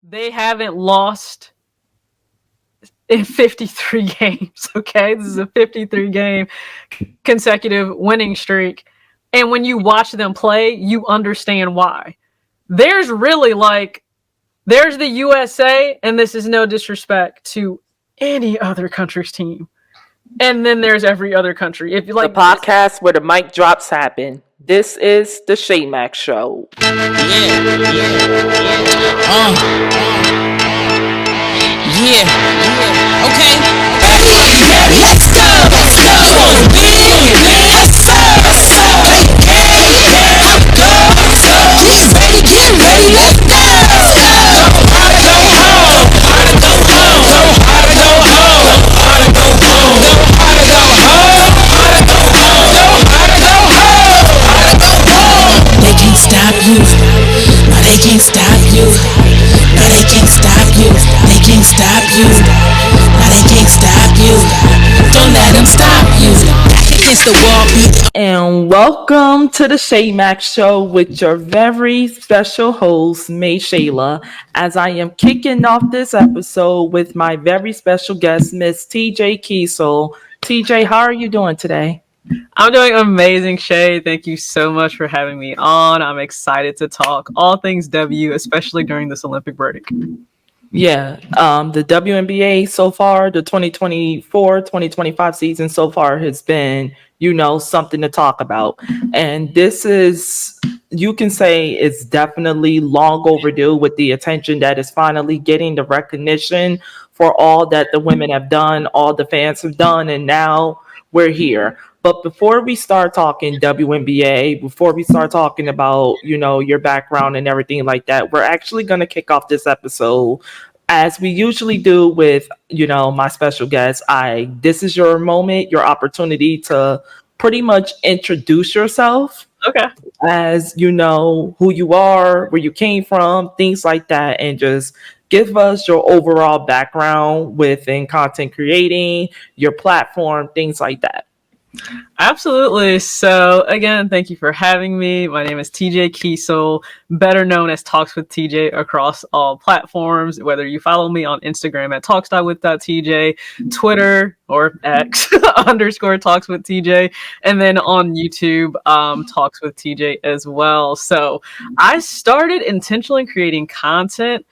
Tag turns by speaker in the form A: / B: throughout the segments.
A: They haven't lost in 53 games. Okay, this is a 53 game consecutive winning streak. And when you watch them play, you understand why. There's really like, there's the USA, and this is no disrespect to any other country's team. And then there's every other country. If you
B: The
A: like this,
B: podcast where the mic drops happen. This is the Shay Max Show.
C: Okay. Let's go. Let's go. Let's go. Let's go. Get ready, let's go. Gotta go home. Gotta go home. Gotta go home. Gotta go home. Gotta go home. Gotta go home. Gotta go home. Gotta go home. They can't stop you. No, they can't stop you. No, they can't stop you. They can't stop you. No, they can't stop you. Don't let them stop you. Back against the wall, beat.
B: And welcome to the Shay Max Show with your very special host, May Shayla, as I am kicking off this episode with my very special guest, Miss TJ Keasal. TJ, how are you doing today?
A: I'm doing amazing, Shay. Thank you so much for having me on. I'm excited to talk all things W, especially during this Olympic break.
B: Yeah, the WNBA so far, the 2024-2025 season so far has been, something to talk about. And this is, you can say it's definitely long overdue with the attention that is finally getting the recognition for all that the women have done, all the fans have done, and now we're here. But before we start talking WNBA, before we start talking about, your background and everything like that, we're actually going to kick off this episode as we usually do with, my special guests. This is your moment, your opportunity to pretty much introduce yourself.
A: Okay.
B: As who you are, where you came from, things like that, and just give us your overall background within content creating, your platform, things like that.
A: Absolutely. So again, thank you for having me. My name is TJ Keasal, better known as Talks with TJ across all platforms, whether you follow me on Instagram at talks.with.tj, Twitter or X _ Talks with TJ, and then on YouTube, Talks with TJ as well. So I started intentionally creating content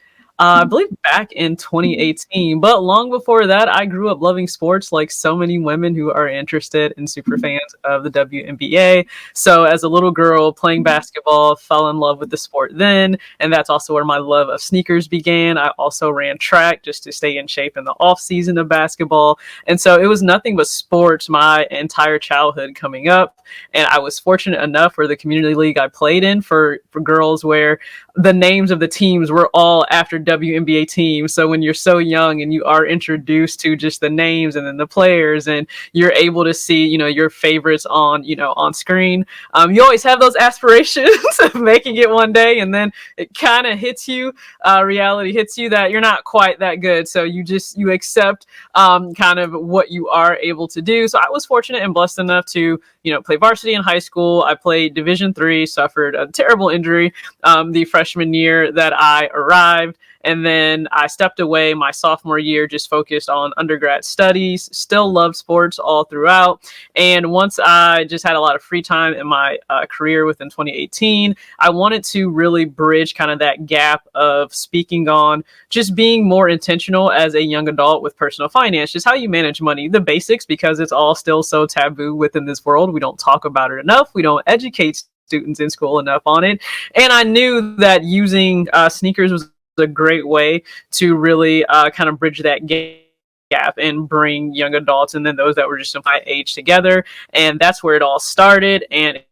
A: I believe back in 2018. But long before that, I grew up loving sports like so many women who are interested and super fans of the WNBA. So as a little girl playing basketball, fell in love with the sport then. And that's also where my love of sneakers began. I also ran track just to stay in shape in the off season of basketball. And so it was nothing but sports my entire childhood coming up. And I was fortunate enough for the community league I played in for girls where the names of the teams were all after WNBA teams. So when you're so young and you are introduced to just the names and then the players, and you're able to see, your favorites on, on screen, you always have those aspirations of making it one day, and then it kind of hits you, reality hits you that you're not quite that good. So you accept kind of what you are able to do. So I was fortunate and blessed enough to, play varsity in high school. I played Division III, suffered a terrible injury the freshman year that I arrived. And then I stepped away my sophomore year, just focused on undergrad studies, still loved sports all throughout. And once I just had a lot of free time in my career within 2018, I wanted to really bridge kind of that gap of speaking on just being more intentional as a young adult with personal finance, just how you manage money, the basics, because it's all still so taboo within this world. We don't talk about it enough. We don't educate students in school enough on it. And I knew that using sneakers was a great way to really kind of bridge that gap and bring young adults and then those that were just of my age together. And that's where it all started. And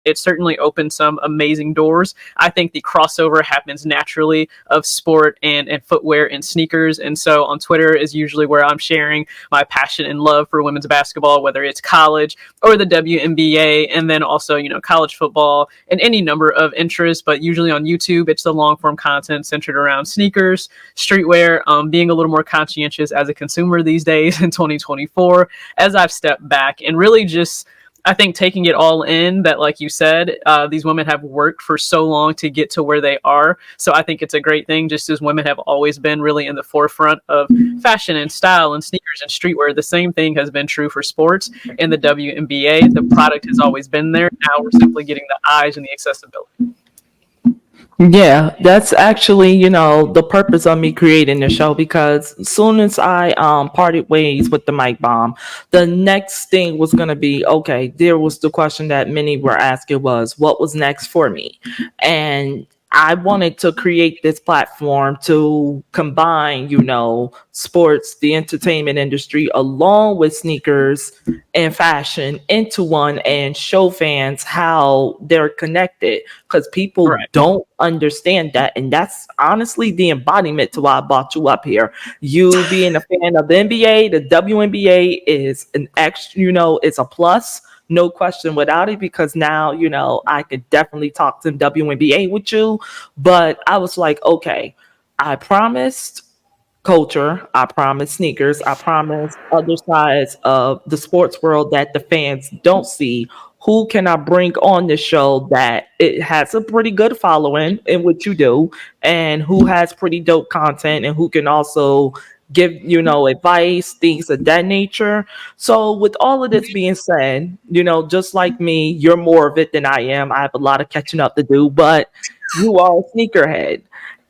A: it certainly opened some amazing doors. I think the crossover happens naturally of sport and footwear and sneakers. And so on Twitter is usually where I'm sharing my passion and love for women's basketball, whether it's college or the WNBA, and then also, college football and any number of interests. But usually on YouTube, it's the long form content centered around sneakers, streetwear, being a little more conscientious as a consumer these days in 2024, as I've stepped back and really just I think taking it all in that, like you said, these women have worked for so long to get to where they are. So I think it's a great thing, just as women have always been really in the forefront of fashion and style and sneakers and streetwear. The same thing has been true for sports in the WNBA. The product has always been there. Now we're simply getting the eyes and the accessibility.
B: Yeah, that's actually, the purpose of me creating the show, because as soon as I parted ways with the mic bomb, the next thing was gonna be, okay, there was the question that many were asking was, what was next for me? And I wanted to create this platform to combine, sports, the entertainment industry, along with sneakers and fashion into one, and show fans how they're connected, because people
A: Right.
B: don't understand that. And that's honestly the embodiment to why I brought you up here. You being a fan of the NBA, the WNBA is an extra, it's a plus. No question without it, because now, I could definitely talk to WNBA with you. But I was like, okay, I promised culture, I promise sneakers, I promise other sides of the sports world that the fans don't see. Who can I bring on the show that it has a pretty good following in what you do, and who has pretty dope content, and who can also give, advice, things of that nature. So with all of this being said, just like me, you're more of it than I am. I have a lot of catching up to do, but you are a sneakerhead.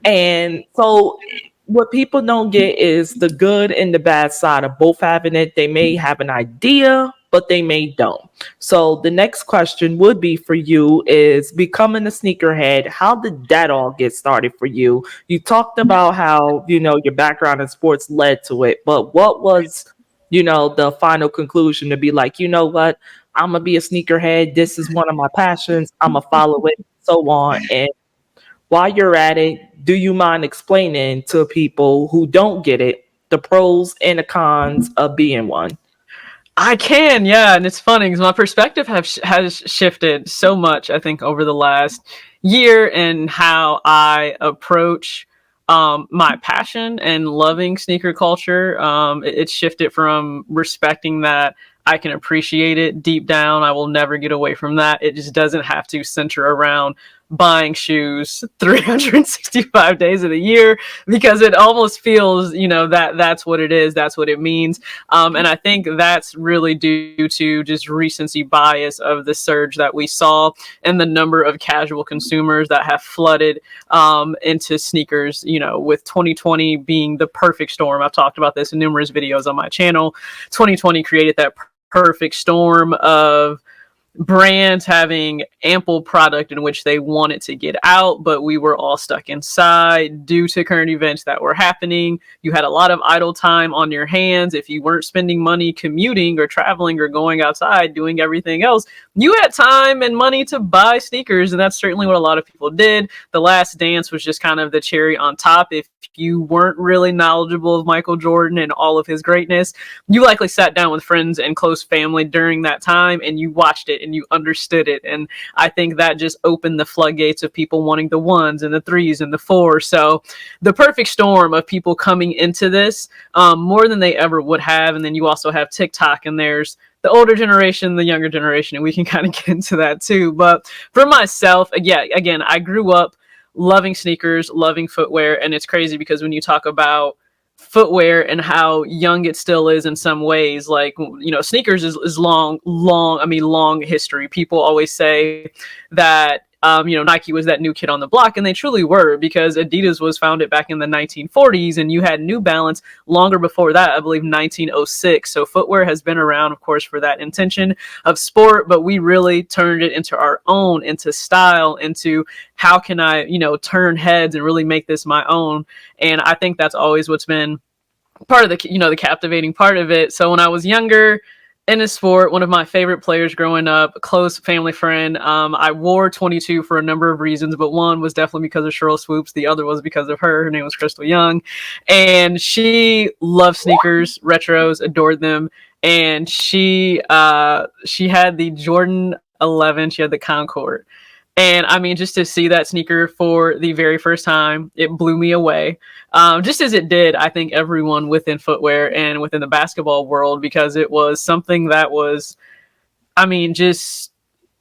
B: And so what people don't get is the good and the bad side of both having it. They may have an idea, but they may don't. So the next question would be for you is becoming a sneakerhead. How did that all get started for you? You talked about how, your background in sports led to it, but what was, the final conclusion to be like, you know what? I'm gonna be a sneakerhead. This is one of my passions. I'm gonna follow it, so on. And while you're at it, do you mind explaining to people who don't get it the pros and the cons of being one?
A: I can, yeah, and it's funny because my perspective has shifted so much. I think over the last year and how I approach my passion and loving sneaker culture. It's shifted from respecting that I can appreciate it deep down. I will never get away from that. It just doesn't have to center around buying shoes 365 days of the year, because it almost feels, that that's what it is. That's what it means. And I think that's really due to just recency bias of the surge that we saw and the number of casual consumers that have flooded into sneakers, with 2020 being the perfect storm. I've talked about this in numerous videos on my channel. 2020 created that perfect storm of brands having ample product in which they wanted to get out, but we were all stuck inside due to current events that were happening. You had a lot of idle time on your hands. If you weren't spending money commuting or traveling or going outside doing everything else, you had time and money to buy sneakers, and that's certainly what a lot of people did. The Last Dance was just kind of the cherry on top. If you weren't really knowledgeable of Michael Jordan and all of his greatness, you likely sat down with friends and close family during that time and you watched it and you understood it. And I think that just opened the floodgates of people wanting the ones and the threes and the fours. So the perfect storm of people coming into this more than they ever would have. And then you also have TikTok, and there's the older generation, the younger generation, and we can kind of get into that too. But for myself, again, I grew up loving sneakers, loving footwear. And it's crazy because when you talk about footwear and how young it still is in some ways, like, sneakers is long history. People always say that Nike was that new kid on the block, and they truly were, because Adidas was founded back in the 1940s, and you had New Balance longer before that, I believe 1906. So footwear has been around, of course, for that intention of sport, but we really turned it into our own, into style, into how can I, turn heads and really make this my own. And I think that's always what's been part of the, the captivating part of it. So when I was younger, in a sport, one of my favorite players growing up, a close family friend. I wore 22 for a number of reasons, but one was definitely because of Cheryl Swoops. The other was because of her. Her name was Crystal Young. And she loved sneakers, retros, adored them. And she had the Jordan 11. She had the Concord. And I mean, just to see that sneaker for the very first time, it blew me away. Just as it did, I think, everyone within footwear and within the basketball world, because it was something that was, I mean, just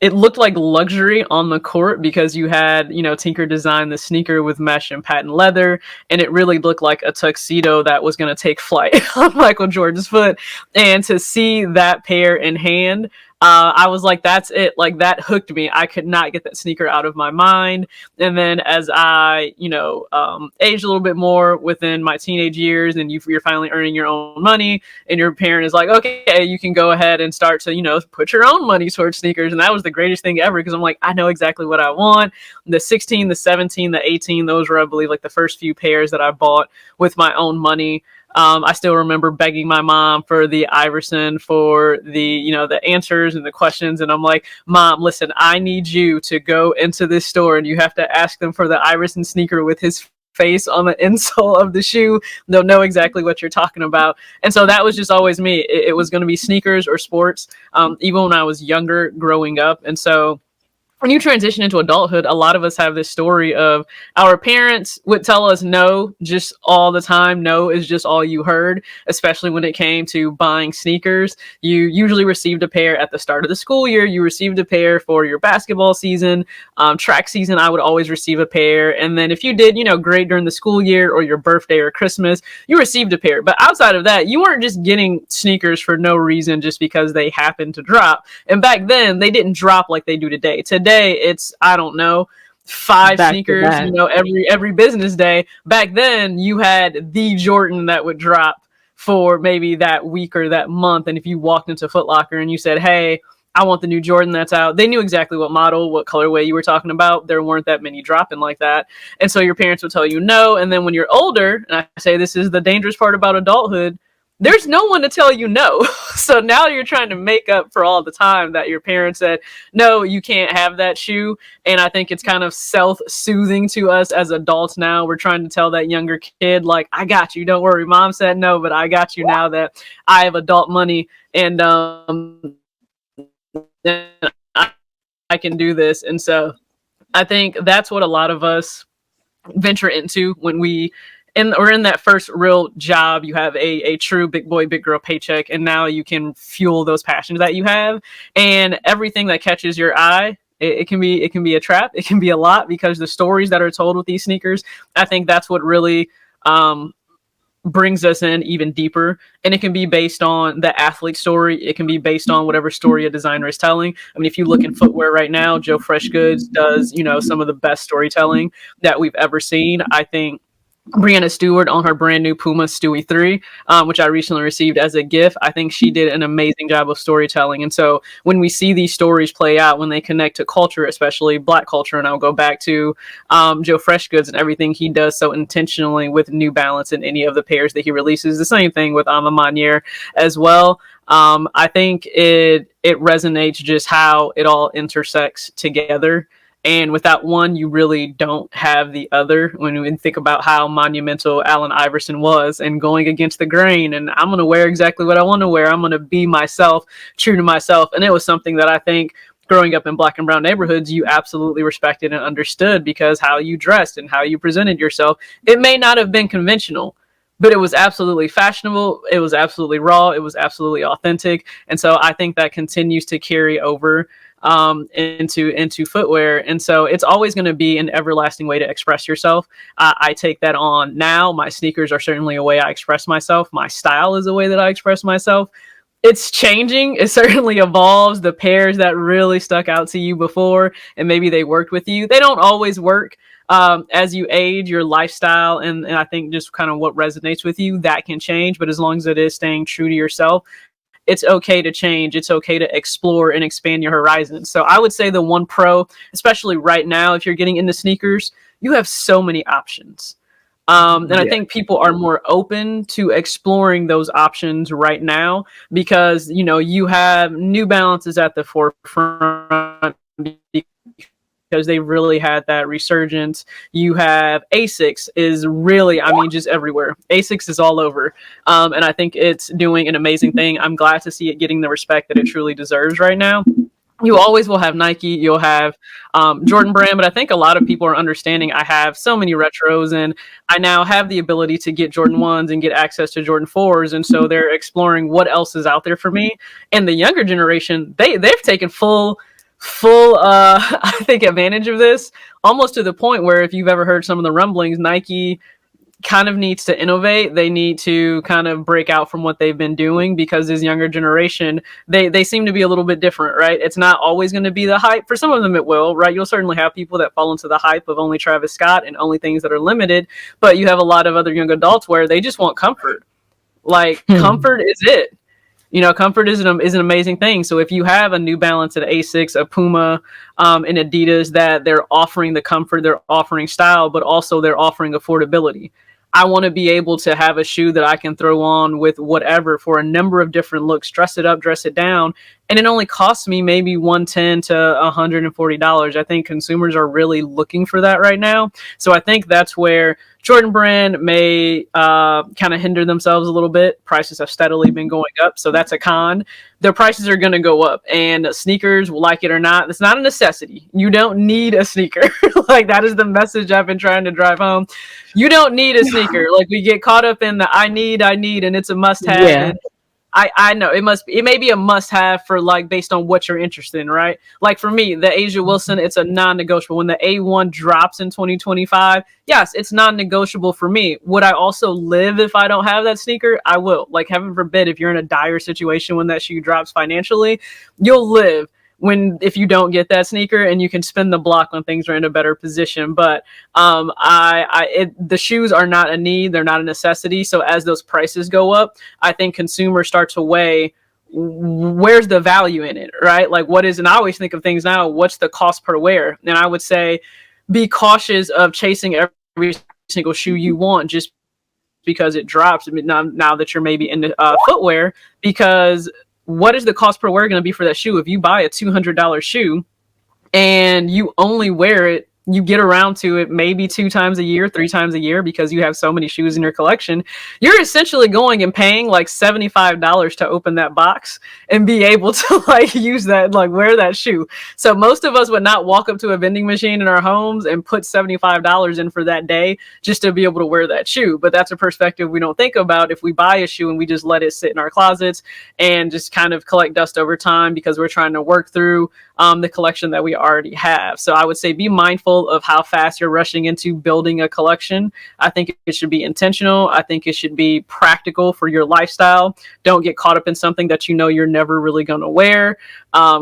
A: it looked like luxury on the court because you had, Tinker design the sneaker with mesh and patent leather, and it really looked like a tuxedo that was going to take flight on Michael Jordan's foot. And to see that pair in hand, I was like, that's it. Like, that hooked me. I could not get that sneaker out of my mind. And then as I, aged a little bit more within my teenage years, and you're finally earning your own money, and your parent is like, okay, you can go ahead and start to, put your own money towards sneakers. And that was the greatest thing ever, because I'm like, I know exactly what I want. The 16, the 17, the 18, those were, I believe, like the first few pairs that I bought with my own money. I still remember begging my mom for the Iverson for the answers and the questions. And I'm like, Mom, listen, I need you to go into this store and you have to ask them for the Iverson sneaker with his face on the insole of the shoe. They'll know exactly what you're talking about. And so that was just always me. It was going to be sneakers or sports, even when I was younger growing up. And so when you transition into adulthood, a lot of us have this story of our parents would tell us no just all the time. No is just all you heard, especially when it came to buying sneakers. You usually received a pair at the start of the school year. You received a pair for your basketball season, track season. I would always receive a pair. And then if you did, great during the school year or your birthday or Christmas, you received a pair. But outside of that, you weren't just getting sneakers for no reason just because they happened to drop. And back then, they didn't drop like they do today. Today, it's, I don't know, 5
B: Back to
A: sneakers,
B: back.
A: every business day. Back then, you had the Jordan that would drop for maybe that week or that month. And if you walked into Foot Locker and you said, hey, I want the new Jordan that's out, they knew exactly what model, what colorway you were talking about. There weren't that many dropping like that. And so your parents would tell you no. And then when you're older, and I say this is the dangerous part about adulthood, there's no one to tell you no. So now you're trying to make up for all the time that your parents said, no, you can't have that shoe. And I think it's kind of self-soothing to us as adults now. We're trying to tell that younger kid, like, I got you. Don't worry. Mom said no, but I got you now that I have adult money, and I can do this. And so I think that's what a lot of us venture into when we're in that first real job. You have a true big boy, big girl paycheck, and now you can fuel those passions that you have, and everything that catches your eye. It can be a trap. It can be a lot, because the stories that are told with these sneakers, I think that's what really brings us in even deeper. And it can be based on the athlete story. It can be based on whatever story a designer is telling. I mean, if you look in footwear right now, Joe Freshgoods does, some of the best storytelling that we've ever seen. I think Brianna Stewart on her brand new Puma Stewie 3, which I recently received as a gift. I think she did an amazing job of storytelling. And so when we see these stories play out, when they connect to culture, especially Black culture, and I'll go back to Joe Freshgoods and everything he does so intentionally with New Balance and any of the pairs that he releases, the same thing with Ama Manier as well. I think it resonates just how it all intersects together. And without one, you really don't have the other. When you think about how monumental Allen Iverson was and going against the grain, and I'm going to wear exactly what I want to wear. I'm going to be myself, true to myself. And it was something that I think growing up in Black and brown neighborhoods, you absolutely respected and understood, because how you dressed and how you presented yourself, it may not have been conventional, but it was absolutely fashionable. It was absolutely raw. It was absolutely authentic. And so I think that continues to carry over into footwear. And so it's always going to be an everlasting way to express yourself. I take that on now. My sneakers are certainly a way I express myself. My style is a way that I express myself. It's changing. It certainly evolves. The pairs that really stuck out to you before, and maybe they worked with you, they don't always work. As you age, your lifestyle and I think just kind of what resonates with you, that can change. But as long as it is staying true to yourself, it's okay to change. It's okay to explore and expand your horizons. So I would say the one pro, especially right now, if you're getting into sneakers, you have so many options. And I think people are more open to exploring those options right now, because, you have New Balances at the forefront, because they really had that resurgence. You have Asics is really, just everywhere. Asics is all over. And I think it's doing an amazing thing. I'm glad to see it getting the respect that it truly deserves right now. You always will have Nike, you'll have Jordan Brand, but I think a lot of people are understanding I have so many retros and I now have the ability to get Jordan 1s and get access to Jordan 4s. And so they're exploring what else is out there for me. And the younger generation, they've taken full I think advantage of this, almost to the point where if you've ever heard some of the rumblings, Nike kind of needs to innovate. They need to kind of break out from what they've been doing because this younger generation, they seem to be a little bit different, right? It's not always going to be the hype. For some of them, it will, right? You'll certainly have people that fall into the hype of only Travis Scott and only things that are limited, but you have a lot of other young adults where they just want comfort. Like comfort is it. You know, comfort is an amazing thing. So if you have a New Balance, an Asics, a Puma, an Adidas that they're offering the comfort, they're offering style, but also they're offering affordability. I want to be able to have a shoe that I can throw on with whatever for a number of different looks, dress it up, dress it down, and it only costs me maybe $110 to $140. I think consumers are really looking for that right now. So I think that's where Jordan Brand may kind of hinder themselves a little bit. Prices have steadily been going up, so that's a con. Their prices are going to go up, and sneakers, like it or not, it's not a necessity. You don't need a sneaker. Like, that is the message I've been trying to drive home. You don't need a sneaker. Like, we get caught up in the I need, and it's a must have.
B: Yeah.
A: I know it may be a must have for like based on what you're interested in, right? Like for me, the Asia Wilson, it's a non-negotiable. When the A1 drops in 2025, yes, it's non-negotiable for me. Would I also live if I don't have that sneaker? I will. Like, heaven forbid, if you're in a dire situation when that shoe drops financially, you'll live if you don't get that sneaker, and you can spin the block when things are in a better position. But the shoes are not a need, they're not a necessity. So as those prices go up, I think consumers start to weigh where's the value in it, right? Like, what is, and I always think of things now, what's the cost per wear? And I would say be cautious of chasing every single shoe you want just because it drops. I mean, now that you're maybe into footwear, because what is the cost per wear going to be for that shoe? If you buy a $200 shoe and you only wear it, you get around to it maybe 2 times a year, 3 times a year, because you have so many shoes in your collection, you're essentially going and paying like $75 to open that box and be able to like use that, like wear that shoe. So most of us would not walk up to a vending machine in our homes and put $75 in for that day just to be able to wear that shoe. But that's a perspective we don't think about if we buy a shoe and we just let it sit in our closets and just kind of collect dust over time because we're trying to work through the collection that we already have. So I would say be mindful of how fast you're rushing into building a collection. I think it should be intentional. I think it should be practical for your lifestyle. Don't get caught up in something that you know you're never really going to wear.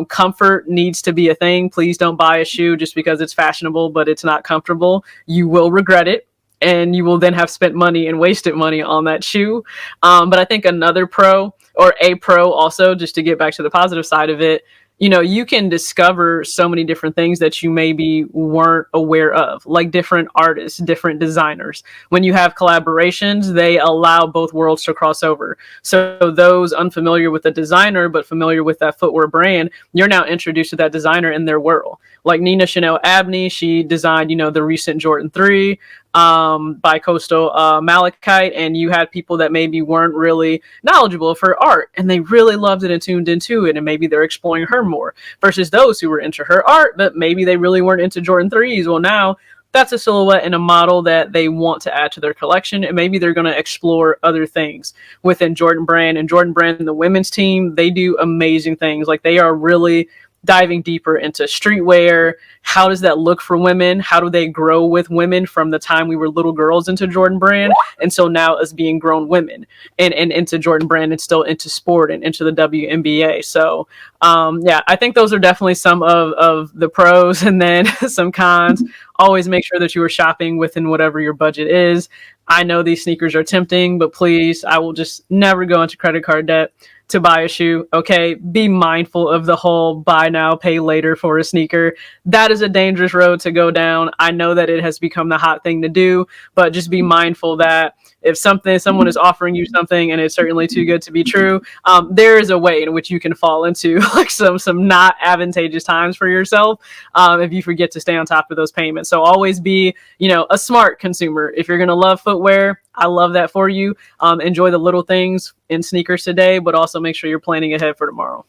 A: Comfort needs to be a thing. Please don't buy a shoe just because it's fashionable, but it's not comfortable. You will regret it, and you will then have spent money and wasted money on that shoe. But I think another pro, or a pro also, just to get back to the positive side of it, you know, you can discover so many different things that you maybe weren't aware of, like different artists, different designers. When you have collaborations, they allow both worlds to cross over. So those unfamiliar with the designer, but familiar with that footwear brand, you're now introduced to that designer in their world. Like Nina Chanel Abney, she designed, you know, the recent Jordan 3 by Coastal Malachite, and you had people that maybe weren't really knowledgeable of her art, and they really loved it and tuned into it, and maybe they're exploring her more, versus those who were into her art, but maybe they really weren't into Jordan 3s. Well, now that's a silhouette and a model that they want to add to their collection, and maybe they're going to explore other things within Jordan Brand. And Jordan Brand, the women's team, they do amazing things. Like, they are really diving deeper into streetwear. How does that look for women? How do they grow with women from the time we were little girls into Jordan Brand? And so now as being grown women and into Jordan Brand and still into sport and into the WNBA. So yeah, I think those are definitely some of the pros, and then some cons. Always make sure that you are shopping within whatever your budget is. I know these sneakers are tempting, but please, I will just never go into credit card debt to buy a shoe. Okay, be mindful of the whole buy now, pay later for a sneaker. That is a dangerous road to go down. I know that it has become the hot thing to do, but just be mindful that if someone is offering you something and it's certainly too good to be true, there is a way in which you can fall into like some not advantageous times for yourself if you forget to stay on top of those payments. So always be, you know, a smart consumer. If you're going to love footwear, I love that for you. Enjoy the little things in sneakers today, but also make sure you're planning ahead for tomorrow.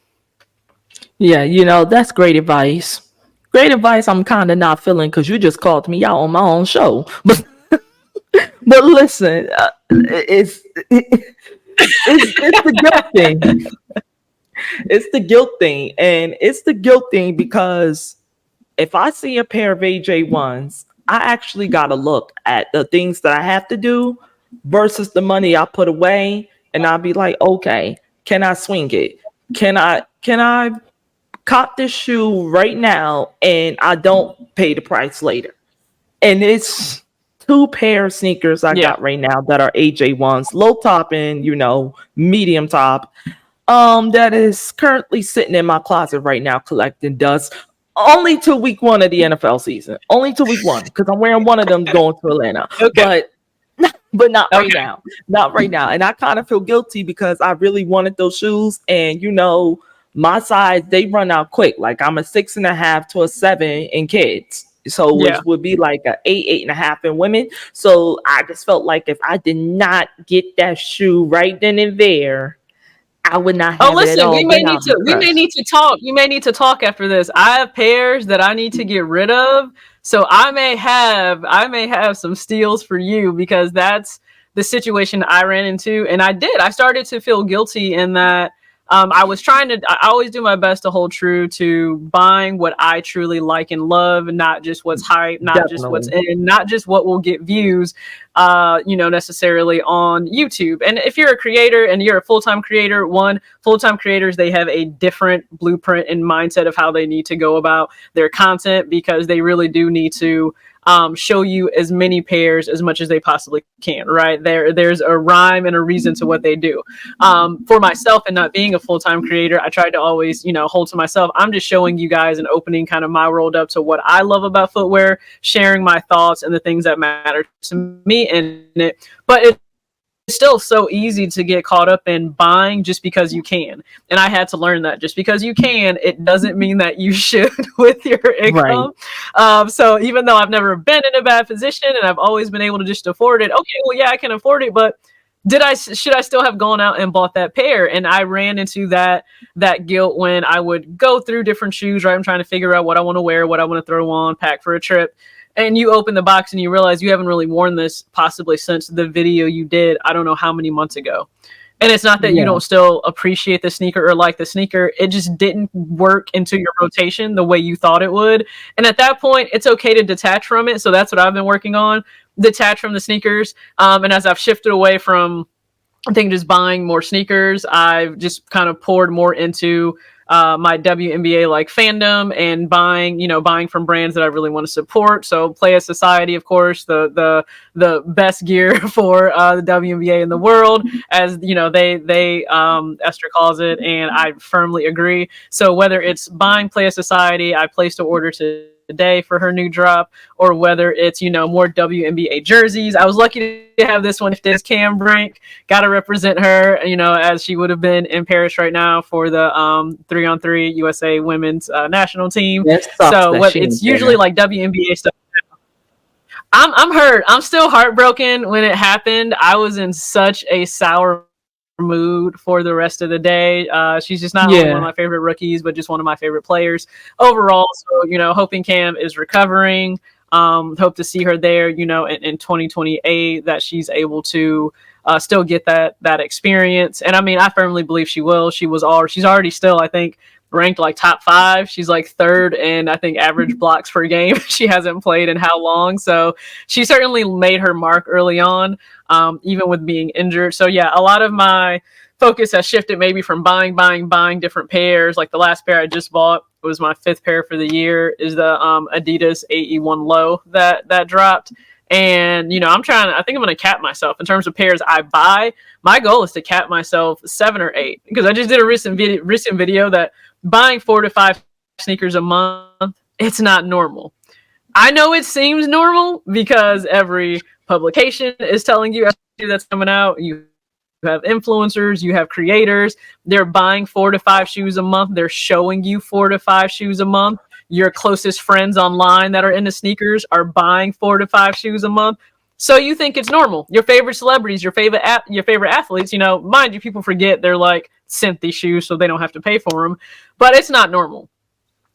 B: Yeah, that's great advice. Great advice. I'm kind of not feeling because you just called me out on my own show. But listen, it's the guilt thing. It's the guilt thing, and it's the guilt thing because if I see a pair of AJ1s, I actually got to look at the things that I have to do versus the money I put away, and I'll be like, okay, can I swing it? Can I cop this shoe right now and I don't pay the price later? And it's two pair of sneakers I
A: Yeah.
B: got right now that are AJ1s, low top and medium top. That is currently sitting in my closet right now collecting dust. Only to week one of the NFL season. Only to week one because I'm wearing one of them going to Atlanta.
A: Okay.
B: But not right
A: Okay.
B: now. Not right now. And I kind of feel guilty because I really wanted those shoes. And my size, they run out quick. Like I'm a 6.5 to a 7 in kids. So
A: Yeah.
B: which would be like a 8.5 in women. So I just felt like if I did not get that shoe right then and there, I would not
A: Oh,
B: have it at
A: listen,
B: all. Then I'll be
A: we may
B: crushed.
A: need to talk. You may need to talk after this. I have pairs that I need to get rid of. So I may have some steals for you because that's the situation I ran into. And I started to feel guilty in that I always do my best to hold true to buying what I truly like and love, and not just what's hype, not just what's
B: Definitely.
A: in, not just what will get views, necessarily on YouTube. And if you're a creator and you're a full-time creator, full-time creators, they have a different blueprint and mindset of how they need to go about their content because they really do need to show you as many pairs as much as they possibly can, right? There's a rhyme and a reason to what they do. For myself and not being a full-time creator, I tried to always, hold to myself. I'm just showing you guys and opening kind of my world up to what I love about footwear, sharing my thoughts and the things that matter to me in it. But it's still so easy to get caught up in buying just because you can. And I had to learn that just because you can, it doesn't mean that you should with your
B: Right.
A: income. So even though I've never been in a bad position and I've always been able to just afford it, okay, well, yeah, I can afford it, but should I still have gone out and bought that pair? And I ran into that guilt when I would go through different shoes, right? I'm trying to figure out what I want to wear, what I want to throw on, pack for a trip. And you open the box and you realize you haven't really worn this possibly since the video you did, I don't know how many months ago. And it's not that you
B: Yeah.
A: don't still appreciate the sneaker or like the sneaker. It just didn't work into your rotation the way you thought it would. And at that point, it's okay to detach from it. So that's what I've been working on, detach from the sneakers. And as I've shifted away from, I think, just buying more sneakers, I've just kind of poured more into my WNBA like fandom and buying from brands that I really want to support. So Playa Society, of course, the best gear for the WNBA in the world, as they Esther calls it, and I firmly agree. So whether it's buying Playa Society, I placed an order today for her new drop, or whether it's more WNBA jerseys. I was lucky to have this one. If there's Cam Brink, got to represent her, as she would have been in Paris right now for the 3-on-3 USA women's national team.
B: That sucks
A: So
B: that
A: what
B: she
A: it's
B: ain't
A: usually
B: there.
A: like WNBA stuff. I'm hurt. I'm still heartbroken when it happened. I was in such a sour mood for the rest of the day. She's just not only one of
B: Yeah.
A: my favorite rookies, but just one of my favorite players overall. So, hoping Cam is recovering. Hope to see her there, in 2028, that she's able to still get that experience. And I mean, I firmly believe she will. She's already still, I think, ranked like top 5. She's like third in, I think, average blocks per game. She hasn't played in how long. So she certainly made her mark early on, even with being injured. So yeah, a lot of my focus has shifted maybe from buying different pairs. Like the last pair I just bought was my 5th pair for the year, is the Adidas AE1 Low that dropped. And I think I'm going to cap myself in terms of pairs I buy. My goal is to cap myself 7 or 8, because I just did a recent video that buying 4 to 5 sneakers a month, it's not normal. I know it seems normal because every publication is telling you that's coming out. You have influencers, you have creators. They're buying 4 to 5 shoes a month. They're showing you 4 to 5 shoes a month. Your closest friends online that are into sneakers are buying 4 to 5 shoes a month. So you think it's normal. Your favorite celebrities, your favorite athletes, mind you, people forget they're like sent these shoes so they don't have to pay for them, but it's not normal.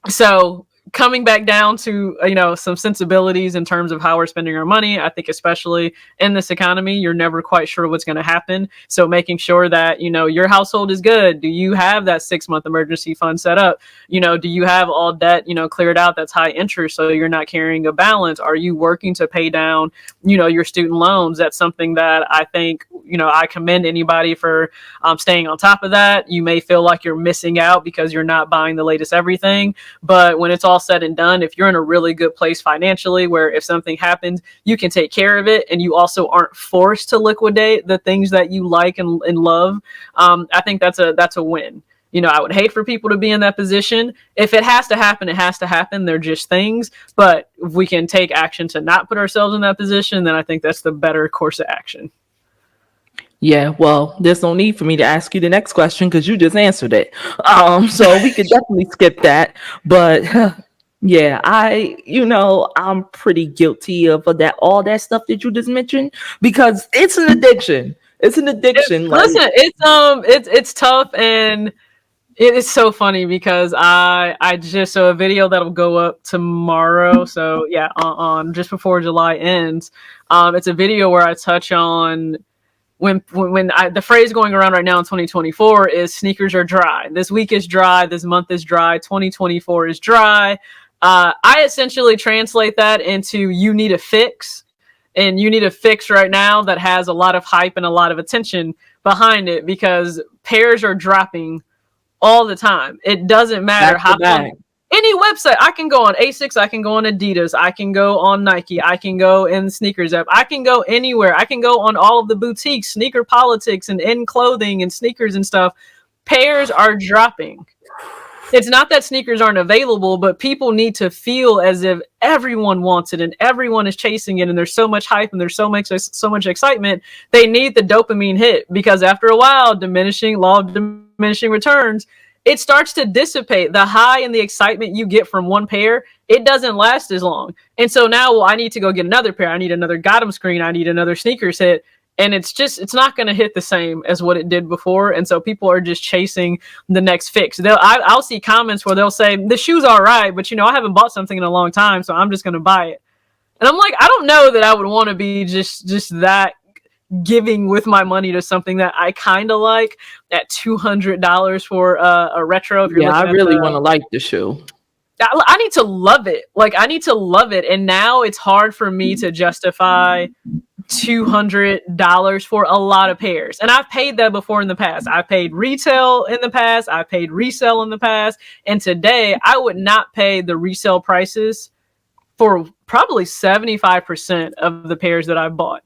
A: So coming back down to some sensibilities in terms of how we're spending our money, I think especially in this economy, you're never quite sure what's going to happen. So making sure that your household is good. Do you have that 6-month emergency fund set up? Do you have all debt cleared out that's high interest so you're not carrying a balance? Are you working to pay down your student loans? That's something that I think I commend anybody for staying on top of that. You may feel like you're missing out because you're not buying the latest everything, but when it's all said and done, if you're in a really good place financially where if something happens, you can take care of it, and you also aren't forced to liquidate the things that you like and love, I think that's a win. I would hate for people to be in that position. If it has to happen, it has to happen. They're just things. But if we can take action to not put ourselves in that position, then I think that's the better course of action.
B: Yeah, well, there's no need for me to ask you the next question because you just answered it. So we could definitely skip that. But yeah, I'm pretty guilty of that, all that stuff that you just mentioned, because it's an addiction. It's an addiction.
A: Listen, it's tough, and it is so funny because I just saw a video that'll go up tomorrow. So yeah, on just before July ends, it's a video where I touch on the phrase going around right now in 2024 is sneakers are dry. This week is dry. This month is dry. 2024 is dry. I essentially translate that into you need a fix, and you need a fix right now that has a lot of hype and a lot of attention behind it, because pairs are dropping all the time. It doesn't matter how long. Any website, I can go on Asics, I can go on Adidas, I can go on Nike, I can go in the sneakers app, I can go anywhere. I can go on all of the boutiques, Sneaker Politics and In Clothing and sneakers and stuff. Pairs are dropping. It's not that sneakers aren't available, but people need to feel as if everyone wants it and everyone is chasing it, and there's so much hype and there's so much excitement. They need the dopamine hit, because after a while, law of diminishing returns, it starts to dissipate. The high and the excitement you get from one pair, it doesn't last as long. And so now, I need to go get another pair. I need another Gotham screen. I need another sneakers hit. And it's not going to hit the same as what it did before. And so people are just chasing the next fix. I'll see comments where they'll say, the shoe's all right, but I haven't bought something in a long time, so I'm just going to buy it. And I'm like, I don't know that I would want to be just that giving with my money to something that I kind of like at $200 for a retro.
B: I really want to like the shoe.
A: I need to love it. I need to love it. And now it's hard for me to justify $200 for a lot of pairs. And I've paid that before in the past. I paid retail in the past. I paid resale in the past. And today I would not pay the resale prices for probably 75% of the pairs that I bought.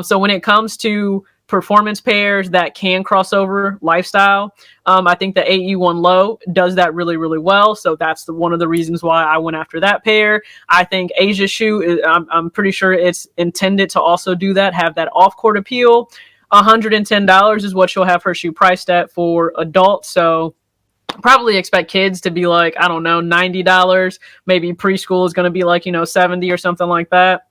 A: So when it comes to performance pairs that can cross over lifestyle, I think the AE1 Low does that really, really well. So that's one of the reasons why I went after that pair. I think Asia shoe, I'm pretty sure it's intended to also do that, have that off-court appeal. $110 is what she'll have her shoe priced at for adults. So probably expect kids to be like, I don't know, $90. Maybe preschool is going to be like, $70 or something like that.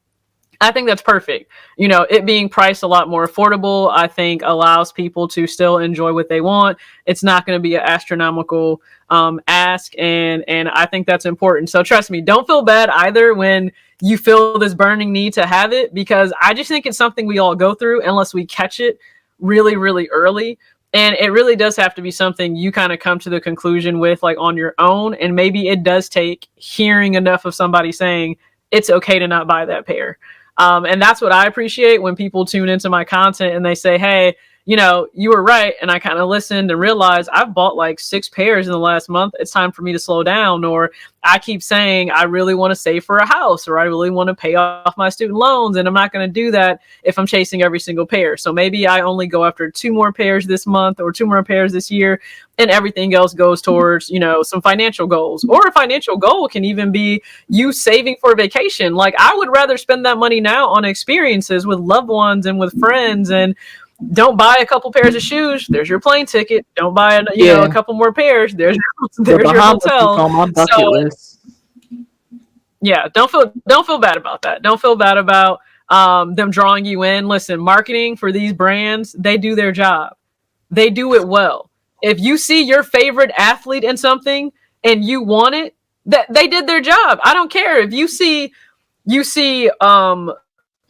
A: I think that's perfect. It being priced a lot more affordable, I think allows people to still enjoy what they want. It's not going to be an astronomical ask. And I think that's important. So trust me, don't feel bad either when you feel this burning need to have it, because I just think it's something we all go through unless we catch it really, really early. And it really does have to be something you kind of come to the conclusion with on your own. And maybe it does take hearing enough of somebody saying it's okay to not buy that pair. And that's what I appreciate when people tune into my content and they say, hey, you were right. And I kind of listened and realized I've bought 6 pairs in the last month. It's time for me to slow down. Or I keep saying I really want to save for a house, or I really want to pay off my student loans. And I'm not going to do that if I'm chasing every single pair. So maybe I only go after 2 more pairs this month or 2 more pairs this year, and everything else goes towards, some financial goals. Or a financial goal can even be you saving for a vacation. I would rather spend that money now on experiences with loved ones and with friends. And don't buy a couple pairs of shoes. There's your plane ticket. Don't buy a couple more pairs. There's your hotel.
B: On my bucket list.
A: Yeah, don't feel bad about that. Don't feel bad about them drawing you in. Listen, marketing for these brands, they do their job. They do it well. If you see your favorite athlete in something and you want it, that they did their job. I don't care if you see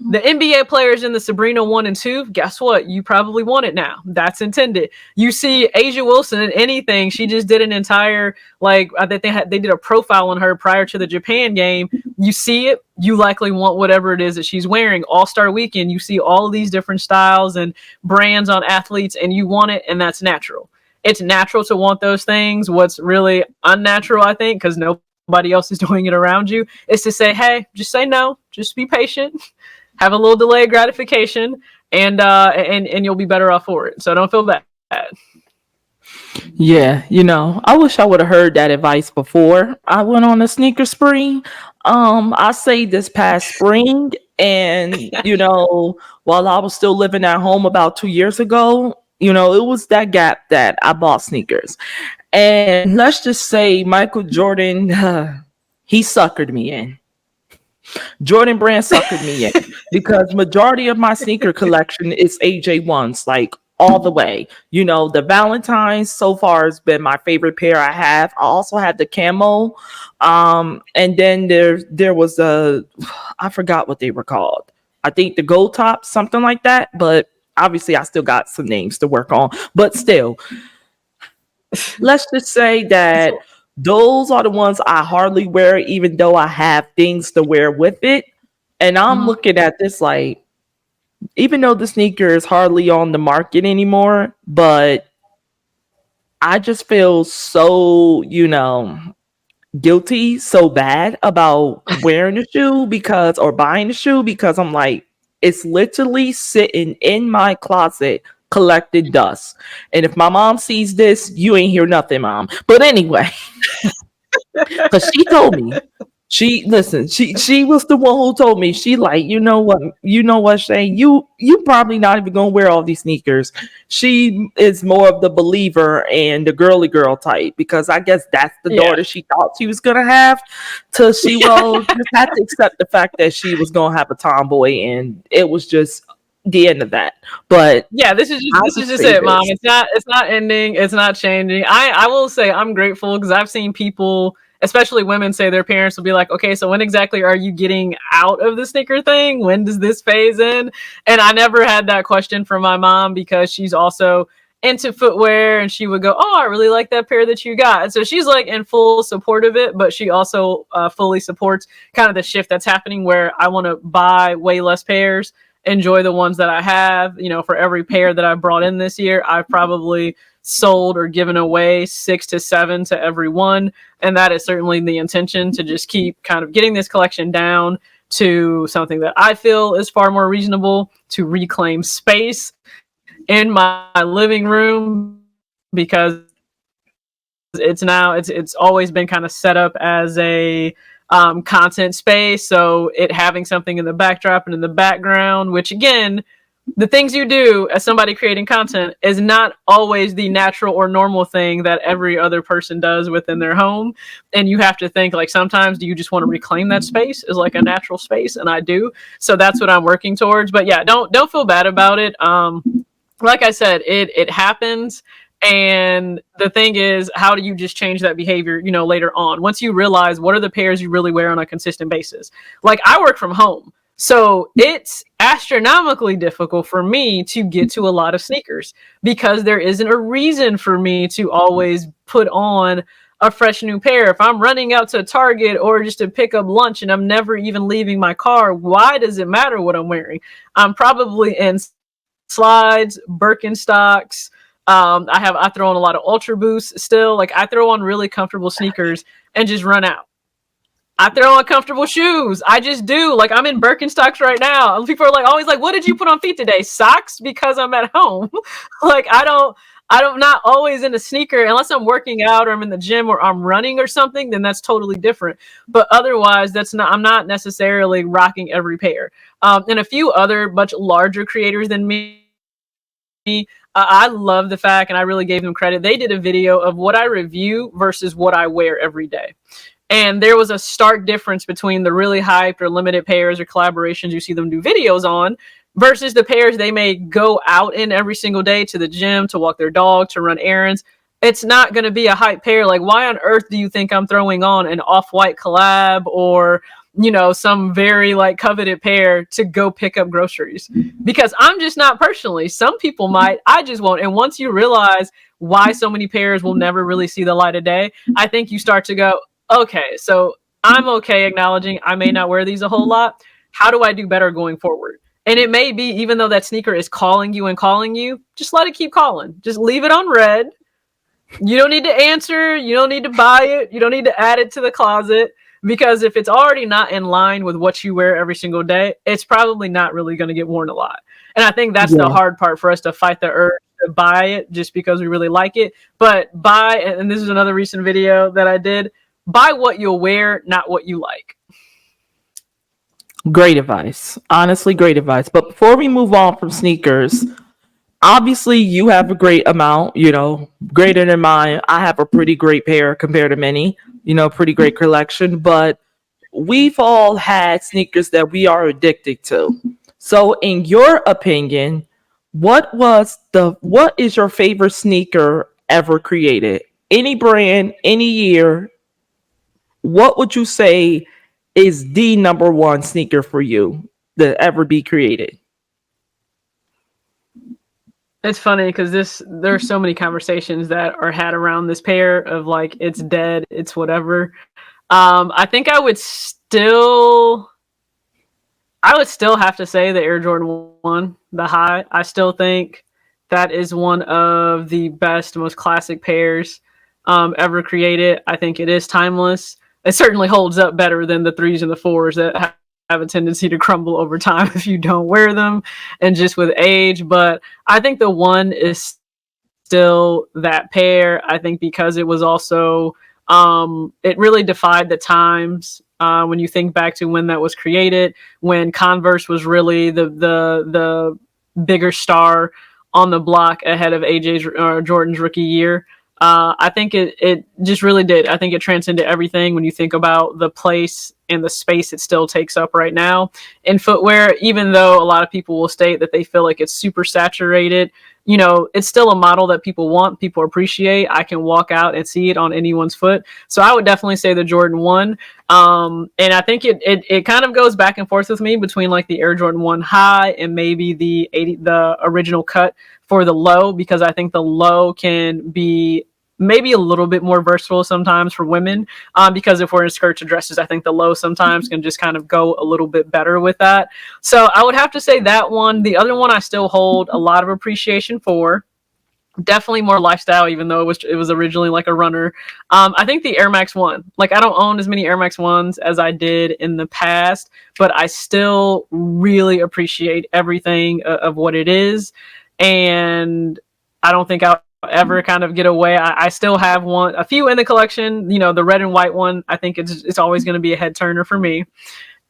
A: the NBA players in the Sabrina 1 and 2, guess what? You probably want it now. That's intended. You see Asia Wilson in anything. She just did an entire, like, they did a profile on her prior to the Japan game. You see it, you likely want whatever it is that she's wearing. All-Star Weekend, you see all of these different styles and brands on athletes, and you want it, and that's natural. It's natural to want those things. What's really unnatural, I think, because nobody else is doing it around you, is to say, hey, just say no. Just be patient. Have a little delayed gratification, and you'll be better off for it. So don't feel bad.
B: Yeah, I wish I would have heard that advice before I went on a sneaker spree. I say this past spring, and while I was still living at home about 2 years ago, it was that gap that I bought sneakers. And let's just say Michael Jordan, he suckered me in. Jordan Brand suckered me in because majority of my sneaker collection is AJ1s, like all the way. The Valentine's so far has been my favorite pair I have. I also had the camo. And then there was I forgot what they were called. I think the gold top, something like that. But obviously I still got some names to work on. But still, let's just say that those are the ones I hardly wear, even though I have things to wear with it. And I'm looking at this like, even though the sneaker is hardly on the market anymore, but I just feel so, guilty, so bad about wearing the shoe or buying the shoe because I'm like, it's literally sitting in my closet collected dust. And if my mom sees this, you ain't hear nothing, Mom. But anyway, because she told me, she was the one who told me, she like, what, Shay, you probably not even gonna wear all these sneakers. She is more of the believer and the girly girl type, because I guess that's the daughter she thought she was gonna have, till she just had to accept the fact that she was gonna have a tomboy, and it was just the end of that. But
A: yeah, this is just it, Mom. It's not ending. It's not changing. I will say I'm grateful because I've seen people, especially women, say their parents will be like, okay, so when exactly are you getting out of the sneaker thing? When does this phase in? And I never had that question from my mom because she's also into footwear, and she would go, oh, I really like that pair that you got. And so she's like in full support of it, but she also fully supports kind of the shift that's happening where I want to buy way less pairs, enjoy the ones that I have. For every pair that I've brought in this year, I've probably sold or given away 6 to 7 to every one. And that is certainly the intention, to just keep kind of getting this collection down to something that I feel is far more reasonable, to reclaim space in my living room, because it's always been kind of set up as a content space. So it having something in the backdrop and in the background, which again, the things you do as somebody creating content is not always the natural or normal thing that every other person does within their home. And you have to think, like, sometimes do you just want to reclaim that space as like a natural space? And I do. So that's what I'm working towards. But yeah, don't feel bad about it. Like I said, it happens. And the thing is, how do you just change that behavior, later on? Once you realize what are the pairs you really wear on a consistent basis. Like, I work from home, so it's astronomically difficult for me to get to a lot of sneakers because there isn't a reason for me to always put on a fresh new pair. If I'm running out to Target or just to pick up lunch and I'm never even leaving my car, why does it matter what I'm wearing? I'm probably in slides, Birkenstocks. I throw on a lot of Ultra Boosts still. Like, I throw on really comfortable sneakers and just run out. I throw on comfortable shoes. I just do. Like, I'm in Birkenstocks right now. People are like, always like, what did you put on feet today? Socks, because I'm at home. Like, I'm not always in a sneaker unless I'm working out or I'm in the gym or I'm running or something, then that's totally different. But otherwise, I'm not necessarily rocking every pair. And a few other much larger creators than me, I love the fact, and I really gave them credit, they did a video of what I review versus what I wear every day. And there was a stark difference between the really hyped or limited pairs or collaborations you see them do videos on versus the pairs they may go out in every single day to the gym, to walk their dog, to run errands. It's not going to be a hype pair. Like, why on earth do you think I'm throwing on an off-white collab or, you know, some very like coveted pair to go pick up groceries? Because I'm just not personally. Some people might, I just won't. And once you realize why so many pairs will never really see the light of day, I think you start to go, okay, so I'm okay acknowledging I may not wear these a whole lot. How do I do better going forward? And it may be, even though that sneaker is calling you, just let it keep calling. Just leave it on red. You don't need to answer. You don't need to buy it. You don't need to add it to the closet, because if it's already not in line with what you wear every single day, it's probably not really going to get worn a lot. And I think that's the hard part for us, to fight the urge to buy it just because we really like it. But buy, and this is another recent video that I did, buy what you'll wear, not what you like.
B: Great advice. Honestly, great advice. But before we move on from sneakers, obviously you have a great amount, you know, greater than mine. I have a pretty great pair compared to many, you know, pretty great collection. But we've all had sneakers that we are addicted to. So in your opinion, what is your favorite sneaker ever created? Any brand, any year, what would you say is the number one sneaker for you that ever be created?
A: It's funny because there's so many conversations that are had around this pair of like, it's dead, it's whatever. I think I would still have to say the Air Jordan 1, the high. I still think that is one of the best, most classic pairs ever created. I think it is timeless. It certainly holds up better than the 3s and the 4s that have a tendency to crumble over time if you don't wear them and just with age. But I think the 1 is still that pair. I think because it was also, it really defied the times. When you think back to when that was created, when Converse was really the bigger star on the block ahead of Jordan's rookie year. I think it just really did. I think it transcended everything when you think about the place and the space it still takes up right now in footwear, even though a lot of people will state that they feel like it's super saturated. You know, it's still a model that people want, people appreciate. I can walk out and see it on anyone's foot. So I would definitely say the Jordan 1. And I think it kind of goes back and forth with me between like the Air Jordan 1 high and maybe the original cut for the low, because I think the low can be maybe a little bit more versatile sometimes for women, because if we're in skirts or dresses, I think the low sometimes can just kind of go a little bit better with that. So I would have to say that one. The other one I still hold a lot of appreciation for. Definitely more lifestyle, even though it was originally like a runner. I think the Air Max 1. Like, I don't own as many Air Max 1s as I did in the past, but I still really appreciate everything of what it is. And I don't think I'll ever kind of get away. I still have a few in the collection. You know, the red and white one, I think it's always going to be a head turner for me.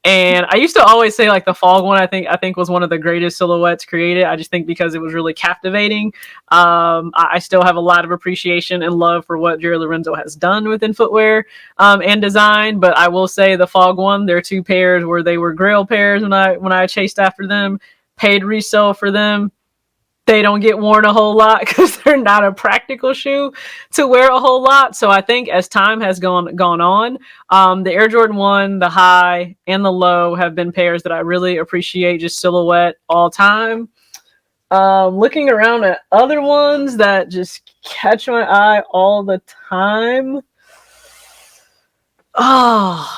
A: And I used to always say like the Fog 1, I think was one of the greatest silhouettes created. I just think because it was really captivating. I still have a lot of appreciation and love for what Jerry Lorenzo has done within footwear and design. But I will say the Fog 1, there are 2 pairs where they were grail pairs when I chased after them, paid resale for them. They don't get worn a whole lot because they're not a practical shoe to wear a whole lot. So I think as time has gone on, the Air Jordan 1, the high, and the low have been pairs that I really appreciate, just silhouette all time. Looking around at other ones that just catch my eye all the time. Oh,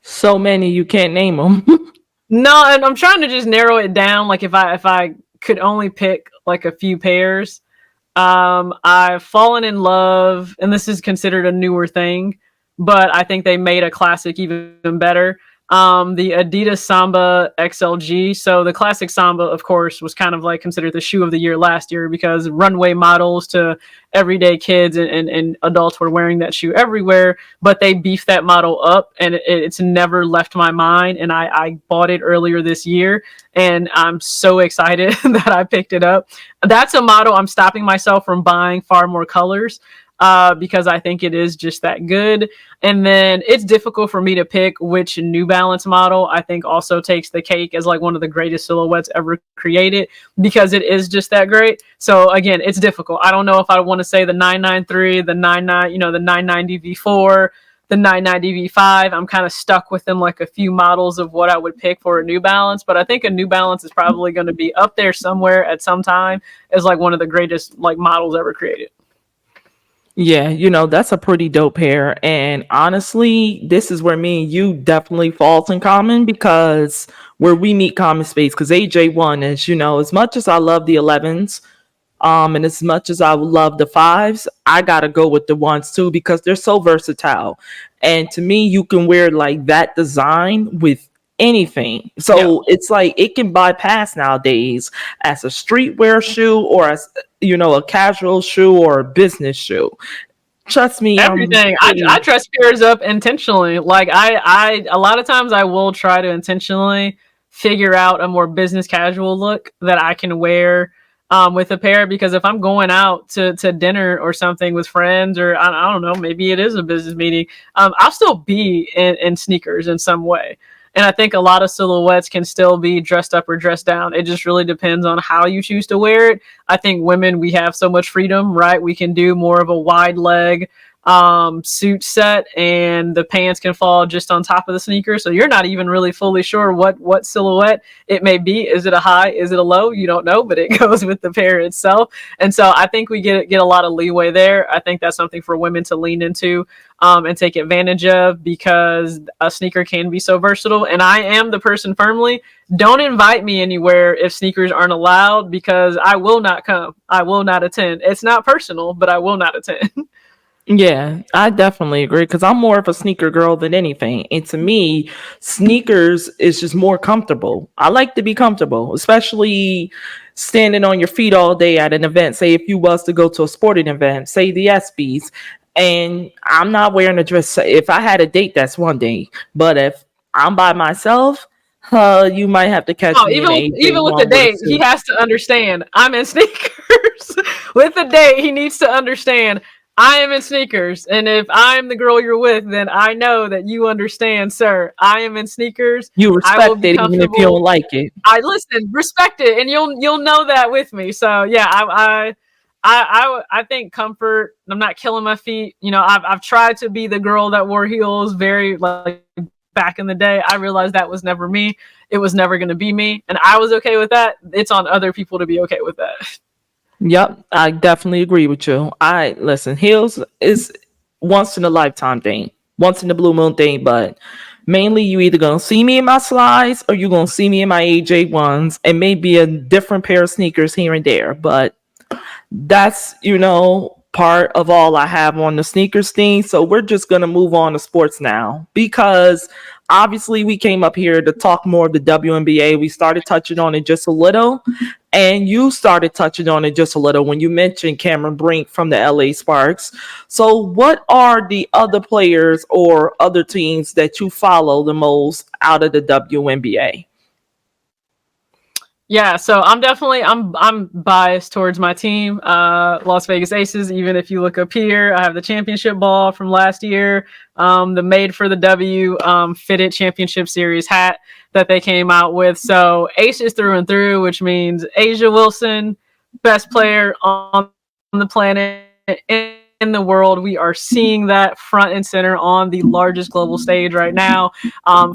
B: so many you can't name them.
A: No, and I'm trying to just narrow it down. Like if I could only pick like a few pairs. I've fallen in love, and this is considered a newer thing, but I think they made a classic even better. The Adidas Samba XLG. So the classic Samba, of course, was kind of like considered the shoe of the year last year because runway models to everyday kids and adults were wearing that shoe everywhere, but they beefed that model up and it's never left my mind. And I bought it earlier this year and I'm so excited that I picked it up. That's a model I'm stopping myself from buying far more colors. because I think it is just that good. And then it's difficult for me to pick which New Balance model I think also takes the cake as like one of the greatest silhouettes ever created, because it is just that great. So again, it's difficult. I don't know if I want to say the 993, the 99, the 990 V4, the 990 V5. I'm kind of stuck within like a few models of what I would pick for a New Balance, but I think a New Balance is probably going to be up there somewhere at some time as like one of the greatest like models ever created.
B: Yeah, that's a pretty dope pair. And honestly, this is where me and you definitely falls in common, because where we meet common space, because AJ1 is, as much as I love the 11s, and as much as I love the 5s, I gotta go with the 1s too, because they're so versatile. And to me, you can wear like that design with anything. So it's like it can bypass nowadays as a streetwear shoe, or as a casual shoe or a business shoe. Trust me,
A: Everything. I dress pairs up intentionally. Like I a lot of times I will try to intentionally figure out a more business casual look that I can wear with a pair, because if I'm going out to dinner or something with friends, or I don't know, maybe it is a business meeting, I'll still be in sneakers in some way. And I think a lot of silhouettes can still be dressed up or dressed down. It just really depends on how you choose to wear it. I think women, we have so much freedom, right? We can do more of a wide leg suit set, and the pants can fall just on top of the sneaker, so you're not even really fully sure what silhouette it may be. Is it a high, is it a low? You don't know, but it goes with the pair itself. And so I think we get a lot of leeway there. I think that's something for women to lean into and take advantage of, because a sneaker can be so versatile. And I am the person firmly, don't invite me anywhere if sneakers aren't allowed, because I will not come, I will not attend. It's not personal, but I will not attend.
B: Yeah, I definitely agree, because I'm more of a sneaker girl than anything. And to me, sneakers is just more comfortable. I like to be comfortable, especially standing on your feet all day at an event. Say if you was to go to a sporting event, say the ESPYs, and I'm not wearing a dress. If I had a date, that's one day. But if I'm by myself, you might have to catch
A: Oh,
B: me in
A: even with the
B: AJ1 with a
A: date, he
B: suit.
A: has to understand I'm in sneakers. With the date, he needs to understand I am in sneakers. And if I'm the girl you're with, then I know that you understand, sir. I am in sneakers.
B: You
A: I will
B: respect
A: be
B: it even if you don't
A: comfortable.
B: like it.
A: I listen, respect it, and you'll know that with me. So yeah, I think comfort. I'm not killing my feet. I've tried to be the girl that wore heels very like back in the day. I realized that was never me. It was never going to be me, and I was okay with that. It's on other people to be okay with that.
B: Yep, I definitely agree with you. I listen, heels is once in a lifetime thing, once in the blue moon thing, but mainly you either gonna see me in my slides or you're gonna see me in my AJ1s and maybe a different pair of sneakers here and there. But that's part of all I have on the sneakers thing. So we're just gonna move on to sports now, because obviously we came up here to talk more of the WNBA. We started touching on it just a little, and you started touching on it just a little when you mentioned Cameron Brink from the LA Sparks. So what are the other players or other teams that you follow the most out of the WNBA?
A: Yeah, so I'm biased towards my team, Las Vegas Aces. Even if you look up here, I have the championship ball from last year, the Made for the W fitted championship series hat that they came out with. So Aces through and through, which means Asia Wilson, best player on the planet, in the world. We are seeing that front and center on the largest global stage right now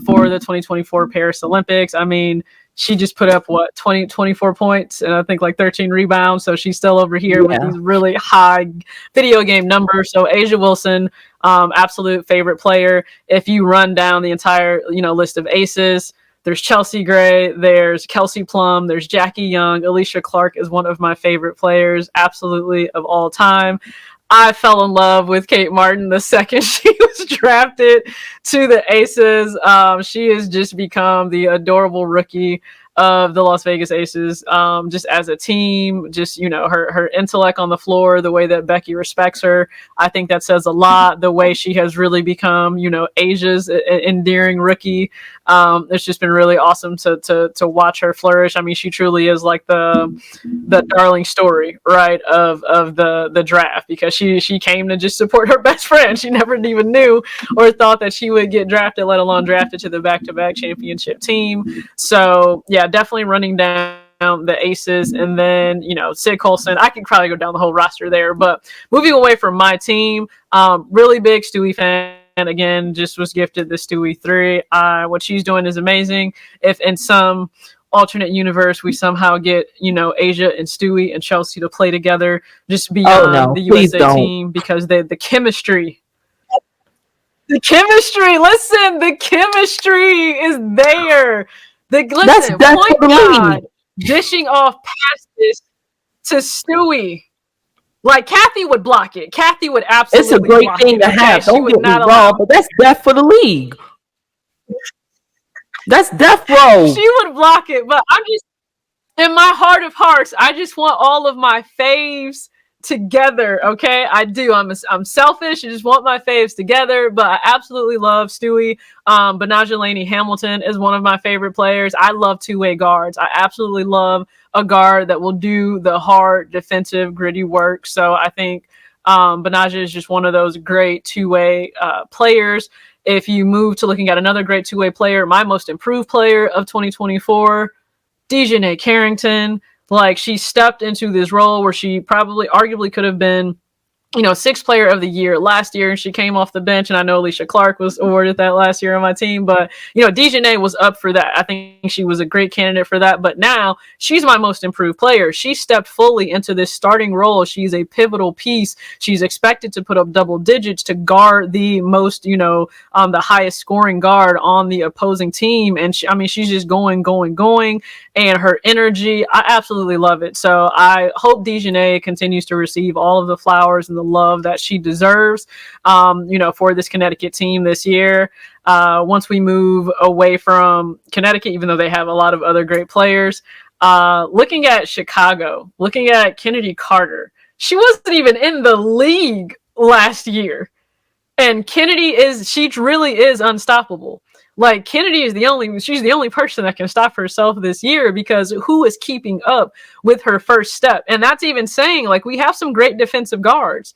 A: for the 2024 Paris Olympics. I mean, she just put up 24 points and I think like 13 rebounds. So she's still over here with
B: Yeah.
A: these really high video game numbers. So Asia Wilson, absolute favorite player. If you run down the entire, list of aces, there's Chelsea Gray, there's Kelsey Plum, there's Jackie Young. Alicia Clark is one of my favorite players, absolutely, of all time. I fell in love with Kate Martin the second she was drafted to the Aces. She has just become the adorable rookie of the Las Vegas Aces, just as a team, just, her intellect on the floor, the way that Becky respects her. I think that says a lot. The way she has really become, Asia's endearing rookie. It's just been really awesome to watch her flourish. I mean, she truly is like the darling story, right, of the draft, because she came to just support her best friend. She never even knew or thought that she would get drafted, let alone drafted to the back-to-back championship team. So yeah, definitely running down the Aces. And then, Sid Colson, I could probably go down the whole roster there, but moving away from my team, really big Stewie fan. And again, just was gifted the Stewie 3. What she's doing is amazing. If in some alternate universe we somehow get, Asia and Stewie and Chelsea to play together just beyond the USA team, because the chemistry. The chemistry is there. Listen, point guard dishing off passes to Stewie. Like, Kathy would block it. Kathy would absolutely block it.
B: It's a great thing to have. Don't get me wrong, but that's death for the league. That's death row.
A: She would block it, but I'm just, in my heart of hearts, I just want all of my faves together, okay? I do. I'm selfish. I just want my faves together, but I absolutely love Stewie. Benaja Laney Hamilton is one of my favorite players. I love two-way guards. I absolutely love a guard that will do the hard defensive gritty work. So I think Benaja is just one of those great two-way players. If you move to looking at another great two-way player, my most improved player of 2024, Dejanay Carrington. Like, she stepped into this role where she probably arguably could have been, sixth player of the year last year, and she came off the bench. And I know Alicia Clark was awarded that last year on my team, but Dejanay was up for that. I think she was a great candidate for that. But now she's my most improved player. She stepped fully into this starting role. She's a pivotal piece. She's expected to put up double digits to guard the most, the highest scoring guard on the opposing team. And she's just going. And her energy, I absolutely love it. So I hope Dejanay continues to receive all of the flowers and the love that she deserves, for this Connecticut team this year. Once we move away from Connecticut, even though they have a lot of other great players, looking at Chicago, looking at Kennedy Carter, she wasn't even in the league last year. And she really is unstoppable. Like, Kennedy is she's the only person that can stop herself this year, because who is keeping up with her first step? And that's even saying, like, we have some great defensive guards,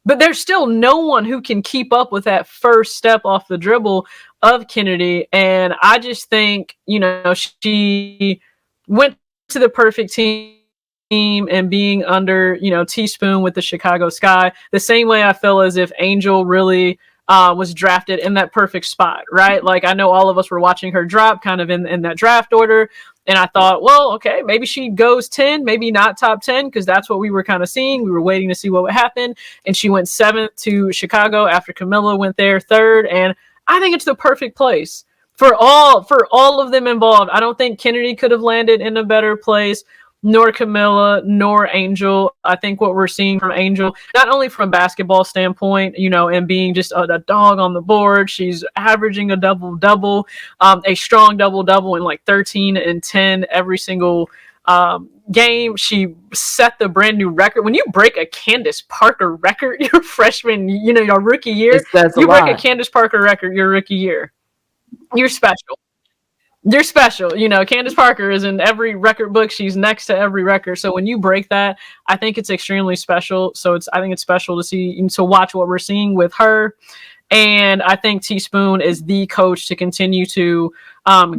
A: but there's still no one who can keep up with that first step off the dribble of Kennedy. And I just think, she went to the perfect team and being under, Teaspoon with the Chicago Sky, the same way I feel as if Angel really was drafted in that perfect spot, right? Like, I know all of us were watching her drop kind of in that draft order. And I thought, well, okay, maybe she goes 10, maybe not top 10, because that's what we were kind of seeing. We were waiting to see what would happen. And she went 7th to Chicago after Camilla went there 3rd. And I think it's the perfect place for all of them involved. I don't think Kennedy could have landed in a better place, nor Camilla, nor Angel. I think what we're seeing from Angel, not only from a basketball standpoint, and being just a dog on the board, she's averaging a double-double, a strong double-double in like 13 and 10 every single game. She set the brand new record. When you break a Candace Parker record your freshman, your rookie year, you break a Candace Parker record your rookie year. You're special. You're special. Candace Parker is in every record book. She's next to every record. So when you break that, I think it's extremely special. So I think it's special to watch what we're seeing with her. And I think Teaspoon is the coach to continue to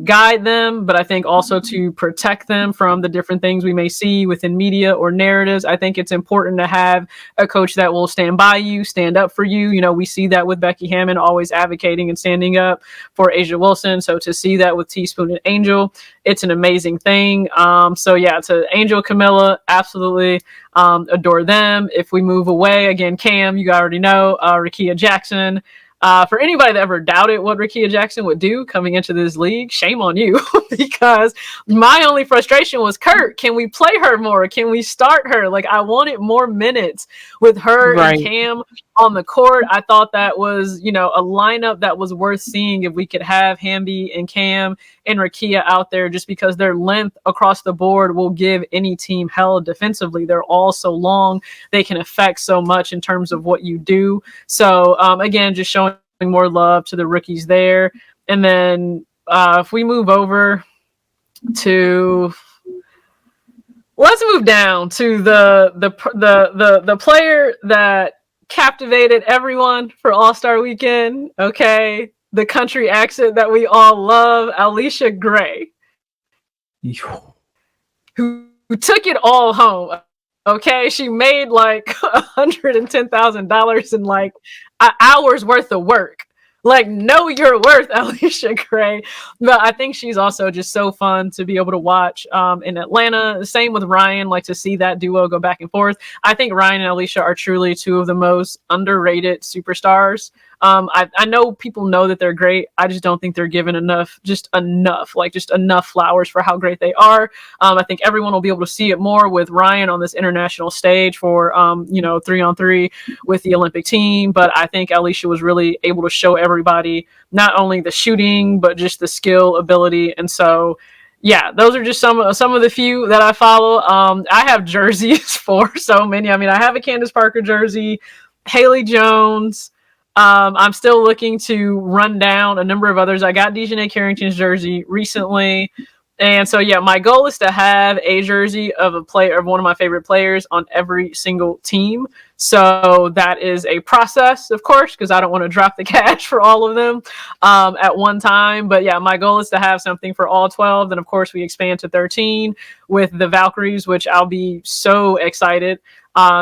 A: guide them, but I think also to protect them from the different things we may see within media or narratives. I think it's important to have a coach that will stand by you, stand up for you. We see that with Becky Hammond, always advocating and standing up for Asia Wilson. So to see that with Teaspoon and Angel, it's an amazing thing. To Angel, Camilla, absolutely adore them. If we move away, again, Cam, you already know, Rakia Jackson, For anybody that ever doubted what Rickea Jackson would do coming into this league, shame on you. Because my only frustration was, Kurt, can we play her more? Can we start her? Like, I wanted more minutes with her and Cam on the court. I thought that was, a lineup that was worth seeing if we could have Hamby and Cam and Rickea out there, just because their length across the board will give any team hell defensively. They're all so long. They can affect so much in terms of what you do. So, again, just showing more love to the rookies there. And then if we move over to, let's move down to the player that captivated everyone for All-Star Weekend. Okay, the country accent that we all love, Alicia Gray, who took it all home. Okay, she made like $110,000 in like an hour's worth of work. Like, know your worth, Alicia Gray. But I think she's also just so fun to be able to watch in Atlanta. Same with Ryan, like to see that duo go back and forth. I think Ryan and Alicia are truly two of the most underrated superstars. I know people know that they're great. I just don't think they're given enough flowers for how great they are. I think everyone will be able to see it more with Ryan on this international stage for 3-on-3 with the Olympic team. But I think Alicia was really able to show everybody not only the shooting, but just the skill, ability. And so, yeah, those are just some of the few that I follow. I have jerseys for so many. I mean, I have a Candace Parker jersey, Haley Jones. I'm still looking to run down a number of others. I got Dejanay Carrington's jersey recently. And so, yeah, my goal is to have a jersey of a player, of one of my favorite players on every single team. So that is a process, of course, because I don't want to drop the cash for all of them at one time. But yeah, my goal is to have something for all 12. Then, of course, we expand to 13 with the Valkyries, which I'll be so excited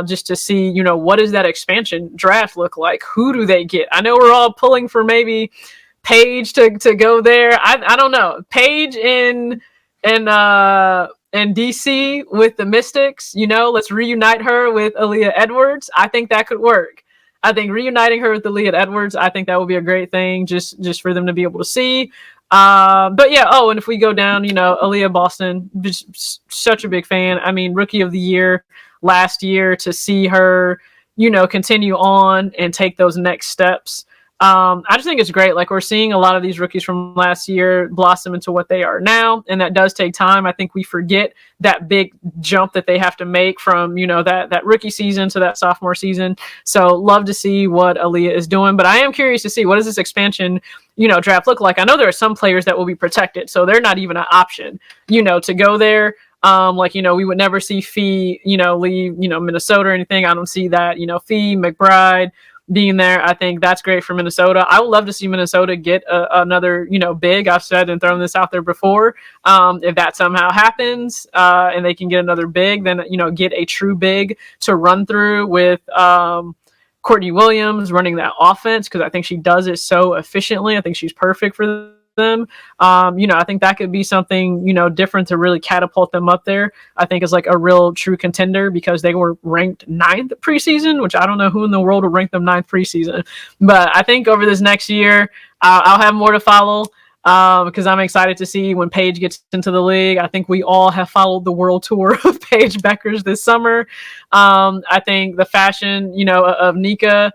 A: just to see, what does that expansion draft look like? Who do they get? I know we're all pulling for maybe Paige to go there. I don't know. Paige in DC with the Mystics, let's reunite her with Aaliyah Edwards. I think that could work. I think reuniting her with Aaliyah Edwards, I think that would be a great thing just for them to be able to see. But yeah, and if we go down, Aaliyah Boston, just such a big fan. I mean, Rookie of the Year last year, to see her, continue on and take those next steps. I just think it's great. Like, we're seeing a lot of these rookies from last year blossom into what they are now, and that does take time. I think we forget that big jump that they have to make from, that rookie season to that sophomore season. So love to see what Aaliyah is doing, but I am curious to see, what does this expansion, draft look like? I know there are some players that will be protected, so they're not even an option, to go there. We would never see Fee, leave, Minnesota or anything. I don't see that, Fee, McBride being there. I think that's great for Minnesota. I would love to see Minnesota get another, big. I've said and thrown this out there before. If that somehow happens and they can get another big, then, get a true big to run through with Courtney Williams running that offense, because I think she does it so efficiently. I think she's perfect for them. I think that could be something, different to really catapult them up there. I think is like a real true contender, because they were ranked 9th preseason, which I don't know who in the world will rank them 9th preseason. But I think over this next year, I'll have more to follow. Because I'm excited to see when Paige gets into the league. I think we all have followed the world tour of Paige Beckers this summer. I think the fashion, of Nika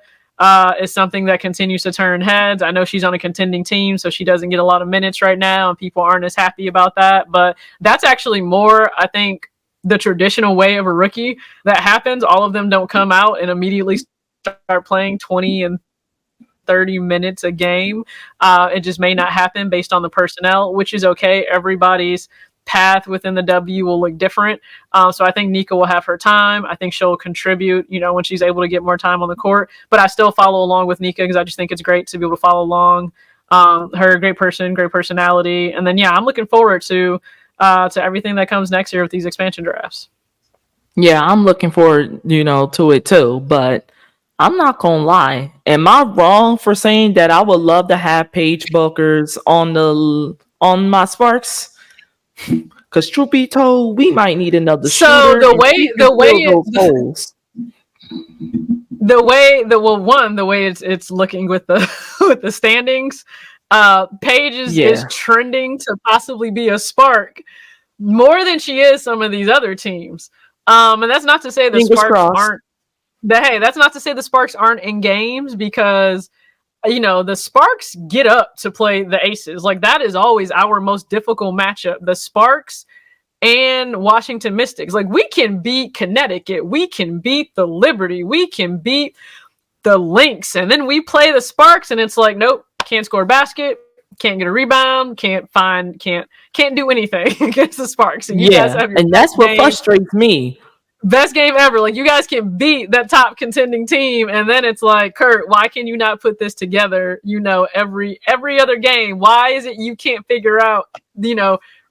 A: is something that continues to turn heads. I know she's on a contending team, so she doesn't get a lot of minutes right now, and people aren't as happy about that. But that's actually more, I think, the traditional way of a rookie that happens. All of them don't come out and immediately start playing 20 and 30 minutes a game. It just may not happen based on the personnel, which is okay. Everybody's path within the W will look different. So I think Nika will have her time. I think she'll contribute, when she's able to get more time on the court. But I still follow along with Nika, because I just think it's great to be able to follow along. Her, great person, great personality. And then, yeah, I'm looking forward to everything that comes next year with these expansion drafts.
B: Yeah, I'm looking forward, to it too. But I'm not gonna lie. Am I wrong for saying that I would love to have Paige Beckers on my Sparks? Because truth be told, we might need another shooter.
A: So the way the way it's looking with the with the standings, Paige is
B: Yeah.
A: trending to possibly be a spark more than she is some of these other teams. And that's not to say the
B: Fingers
A: Sparks
B: crossed.
A: aren't. Hey, that's not to say the Sparks aren't in games, because the Sparks get up to play the Aces. Like, that is always our most difficult matchup. The Sparks and Washington Mystics. Like, we can beat Connecticut, we can beat the Liberty, we can beat the Lynx, and then we play the Sparks, and it's like, nope, can't score a basket, can't get a rebound, can't do anything against the Sparks. And you guys
B: Yeah.
A: have your
B: And that's what frustrates me.
A: best game ever. Like, you guys can beat that top contending team, and then it's like, Kurt, why can you not put this together? Every other game. Why is it you can't figure out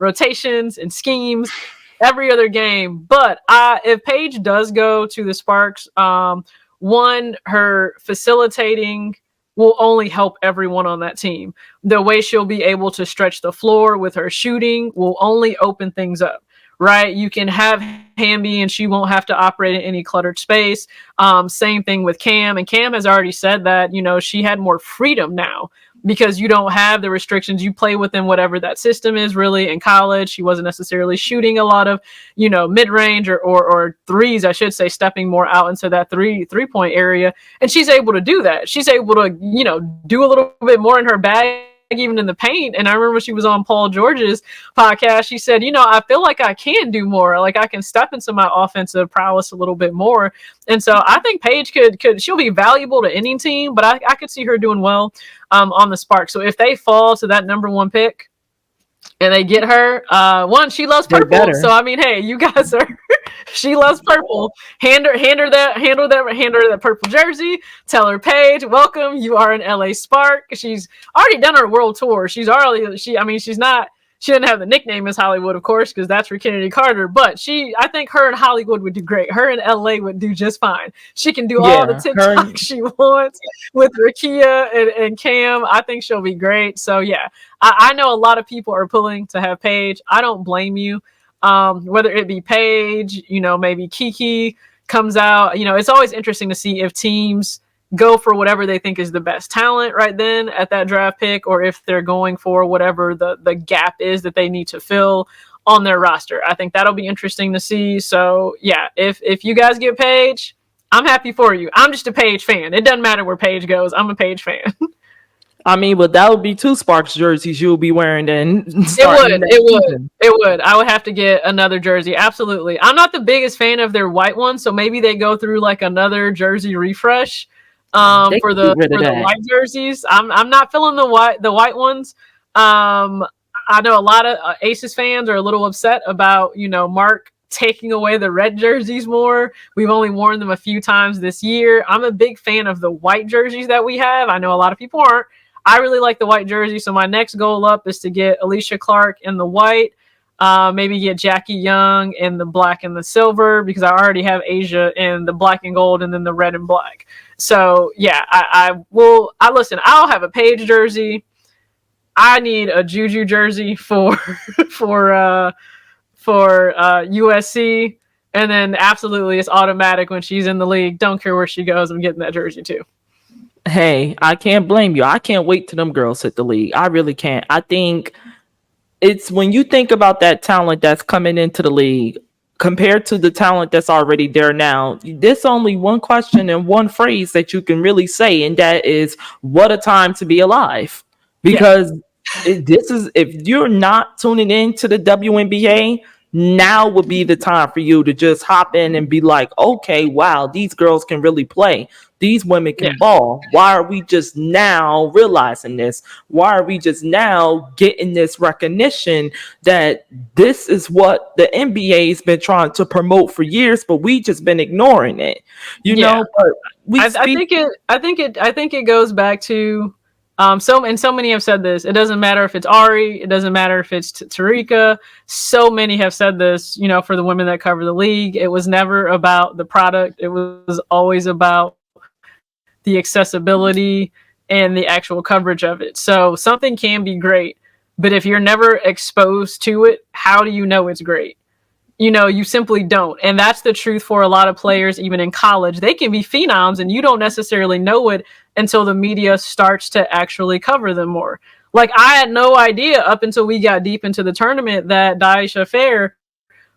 A: rotations and schemes every other game? But if Paige does go to the Sparks, one, her facilitating will only help everyone on that team. The way she'll be able to stretch the floor with her shooting will only open things up. Right, you can have Hamby and she won't have to operate in any cluttered space. Same thing with Cam, and Cam has already said that she had more freedom now because you don't have the restrictions. You play within whatever that system is. Really, in college, she wasn't necessarily shooting a lot of mid range or threes, I should say, stepping more out into that three-point area, and she's able to do that. She's able to do a little bit more in her bag, even in the paint. And I remember she was on Paul George's podcast. She said, I feel like I can do more. Like, I can step into my offensive prowess a little bit more. And so I think Paige she'll be valuable to any team, but I could see her doing well on the Sparks. So if they fall to that number one pick and they get her, one, she loves purple. So I mean, hey, you guys are she loves purple. Hand her that purple jersey. Tell her, Paige, welcome. You are an LA Spark. She's already done her world tour. She's not. She didn't have the nickname as Hollywood, of course, because that's for Kennedy Carter. But I think her in Hollywood would do great. Her in LA would do just fine. She can do all the TikToks she wants with Rakia and Cam. I think she'll be great. So yeah, I know a lot of people are pulling to have Paige. I don't blame you. Whether it be Paige, maybe Kiki comes out. It's always interesting to see if teams go for whatever they think is the best talent right then at that draft pick, or if they're going for whatever the gap is that they need to fill on their roster. I think that'll be interesting to see. So yeah, if you guys get Paige, I'm happy for you. I'm just a Paige fan. It doesn't matter where Paige goes. I'm a Paige fan.
B: I mean, but that would be 2 Sparks jerseys you'll be wearing then.
A: It would. I would have to get another jersey. Absolutely. I'm not the biggest fan of their white ones, so maybe they go through like another jersey refresh for the white jerseys. I'm not feeling the white ones. I know a lot of Aces fans are a little upset about Mark taking away the red jerseys more. We've only worn them a few times this year. I'm a big fan of the white jerseys that we have. I know a lot of people aren't. I really like the white jersey, so my next goal up is to get Alicia Clark in the white, maybe get Jackie Young in the black and the silver, because I already have Asia in the black and gold and then the red and black. So yeah, listen, I'll have a Paige jersey. I need a Juju jersey for USC, and then absolutely it's automatic when she's in the league. Don't care where she goes, I'm getting that jersey too.
B: Hey, I can't blame you. I can't wait till them girls hit the league. I really can't. I think it's when you think about that talent that's coming into the league compared to the talent that's already there now, there's only one question and one phrase that you can really say, and that is, what a time to be alive. Because this is, if you're not tuning in to the WNBA, now would be the time for you to just hop in and be like, okay, wow, these girls can really play. These women can ball. Why are we just now realizing this? Why are we just now getting this recognition that this is what the NBA has been trying to promote for years, but we just been ignoring it, know? But I
A: think it goes back to so many have said this. It doesn't matter if it's Ari, it doesn't matter if it's Tarika. So many have said this, for the women that cover the league. It was never about the product. It was always about the accessibility and the actual coverage of it. So something can be great, but if you're never exposed to it, how do you know it's great? You simply don't. And that's the truth for a lot of players, even in college. They can be phenoms and you don't necessarily know it until the media starts to actually cover them more. Like, I had no idea up until we got deep into the tournament that Daisha Fair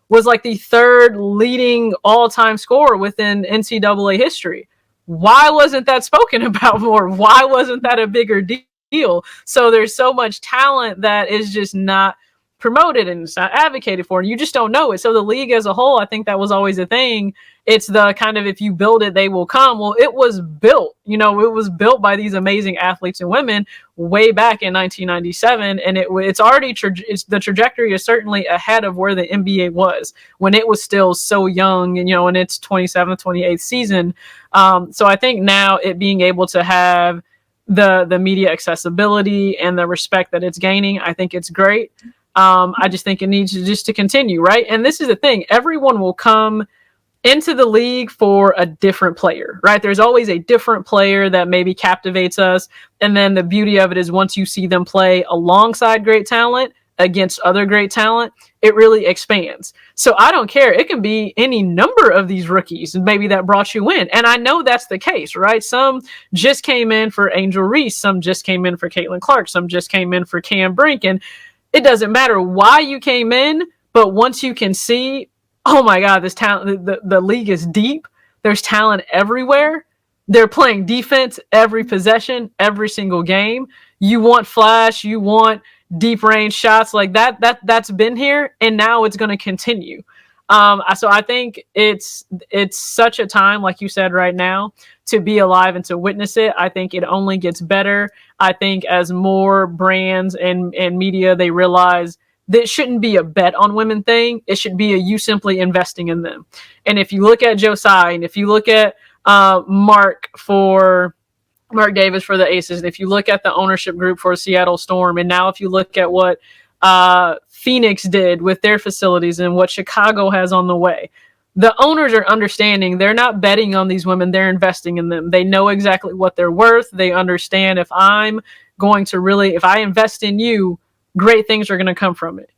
A: was like the third leading all-time scorer within NCAA history. Why wasn't that spoken about more? Why wasn't that a bigger deal? So there's so much talent that is just not promoted and it's not advocated for, and you just don't know it. So the league as a whole, I think that was always a thing. It's the kind of, if you build it, they will come. Well, it was built, it was built by these amazing athletes and women way back in 1997, and it's already the trajectory is certainly ahead of where the NBA was when it was still so young, and in its 27th, 28th season. So I think now it being able to have the media accessibility and the respect that it's gaining, I think it's great. I just think it needs to continue, right? And this is the thing. Everyone will come into the league for a different player, right? There's always a different player that maybe captivates us. And then the beauty of it is once you see them play alongside great talent against other great talent, it really expands. So I don't care. It can be any number of these rookies maybe that brought you in. And I know that's the case, right? Some just came in for Angel Reese. Some just came in for Caitlin Clark. Some just came in for Cam Brink. And it doesn't matter why you came in, but once you can see, oh my God, this talent, the league is deep. There's talent everywhere. They're playing defense every possession, every single game. You want flash, you want deep range shots like that. That's been here, and now it's going to continue. So I think it's such a time, like you said, right now, to be alive and to witness it. I think it only gets better. I think as more brands and media, they realize that it shouldn't be a bet on women thing. It should be you simply investing in them. And if you look at Josiah, and if you look at Mark Davis for the Aces, and if you look at the ownership group for Seattle Storm, and now if you look at what Phoenix did with their facilities and what Chicago has on the way, the owners are understanding. They're not betting on these women. They're investing in them. They know exactly what they're worth. They understand if I invest in you, great things are going to come from it.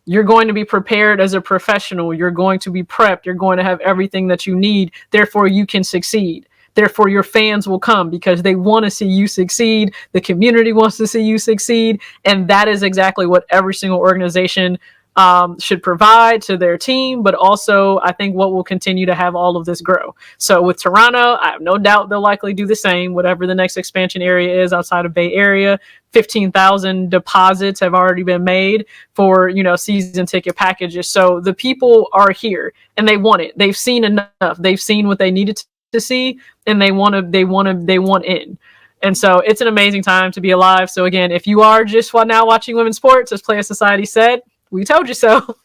A: You're going to be prepared as a professional. You're going to be prepped. You're going to have everything that you need. Therefore, you can succeed. Therefore, your fans will come because they want to see you succeed. The community wants to see you succeed. And that is exactly what every single organization should provide to their team. But also, I think what will continue to have all of this grow. So with Toronto, I have no doubt they'll likely do the same, whatever the next expansion area is outside of Bay Area. 15,000 deposits have already been made for, season ticket packages. So the people are here and they want it. They've seen enough. They've seen what they needed to see, and they want in. And so it's an amazing time to be alive. So again, if you are just now watching women's sports, as Player Society said, we told you so.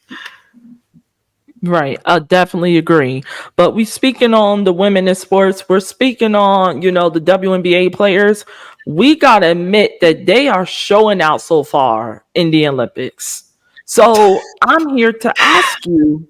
B: Right, I definitely agree. But we speaking on the women in sports, we're speaking on, the WNBA players. We gotta admit that they are showing out so far in the Olympics. So I'm here to ask you,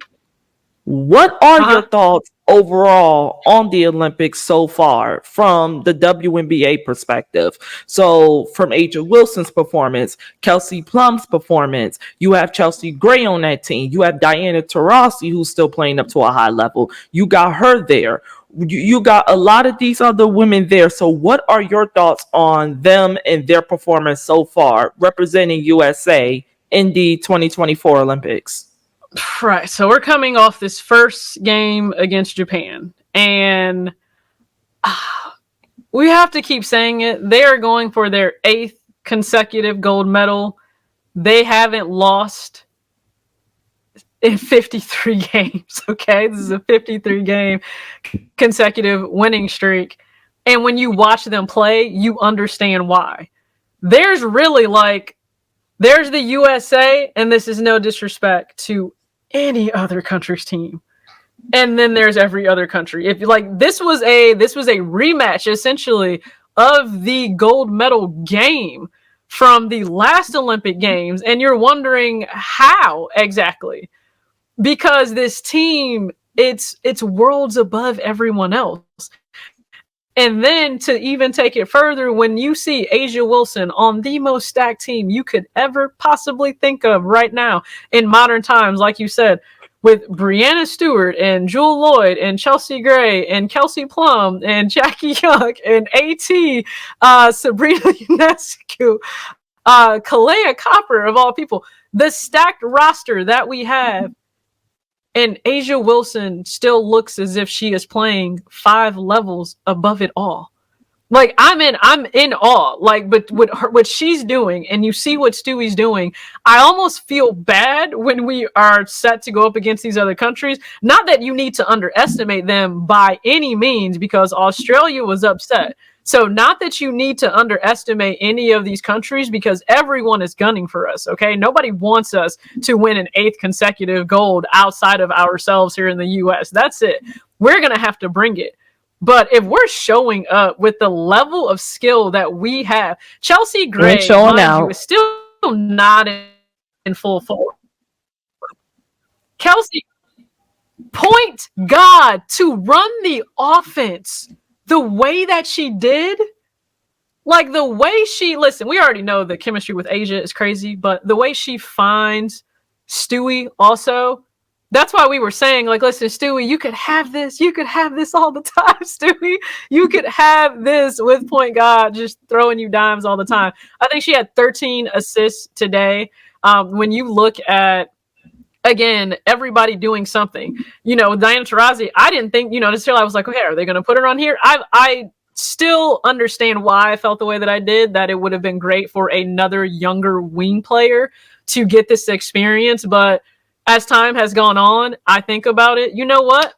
B: what are your thoughts overall on the Olympics so far from the WNBA perspective? So from Aja Wilson's performance, Kelsey Plum's performance, you have Chelsea Gray on that team. You have Diana Taurasi, who's still playing up to a high level. You got her there. You got a lot of these other women there. So what are your thoughts on them and their performance so far representing USA in the 2024 Olympics?
A: Right. So we're coming off this first game against Japan, and we have to keep saying it. They are going for their 8th consecutive gold medal. They haven't lost in 53 games. Okay. This is a 53 game consecutive winning streak. And when you watch them play, you understand why. There's really there's the USA, and this is no disrespect to any other country's team, and then there's every other country. If this was a rematch essentially of the gold medal game from the last Olympic Games, and you're wondering how exactly, because this team, it's worlds above everyone else. And then to even take it further, when you see Aja Wilson on the most stacked team you could ever possibly think of right now in modern times, like you said, with Brianna Stewart and Jewel Lloyd and Chelsea Gray and Kelsey Plum and Jackie Young and AT, Sabrina Ionescu, Kalea Copper, of all people. The stacked roster that we have, and Asia Wilson still looks as if she is playing 5 levels above it all. Like I'm in awe. Like, but what she's doing, and you see what Stewie's doing, I almost feel bad when we are set to go up against these other countries. Not that you need to underestimate them by any means, because Australia was upset. So not that you need to underestimate any of these countries, because everyone is gunning for us. Okay, nobody wants us to win an 8th consecutive gold outside of ourselves here in the U.S. That's it. We're gonna have to bring it. But if we're showing up with the level of skill that we have, Chelsea Gray,
B: showing out,
A: you, is still not in full form. Kelsey, point God to run the offense the way that she did. Like the way she, listen, we already know the chemistry with Asia is crazy, but the way she finds Stewie also, that's why we were saying, like, listen, Stewie, you could have this. You could have this all the time, Stewie. You could have this with Point God just throwing you dimes all the time. I think she had 13 assists today. When you look at, again, everybody doing something, you know, Diana Taurasi, I didn't think, you know, necessarily I was like, okay, are they going to put her on here? I still understand why I felt the way that I did, that it would have been great for another younger wing player to get this experience. But as time has gone on, I think about it. You know what?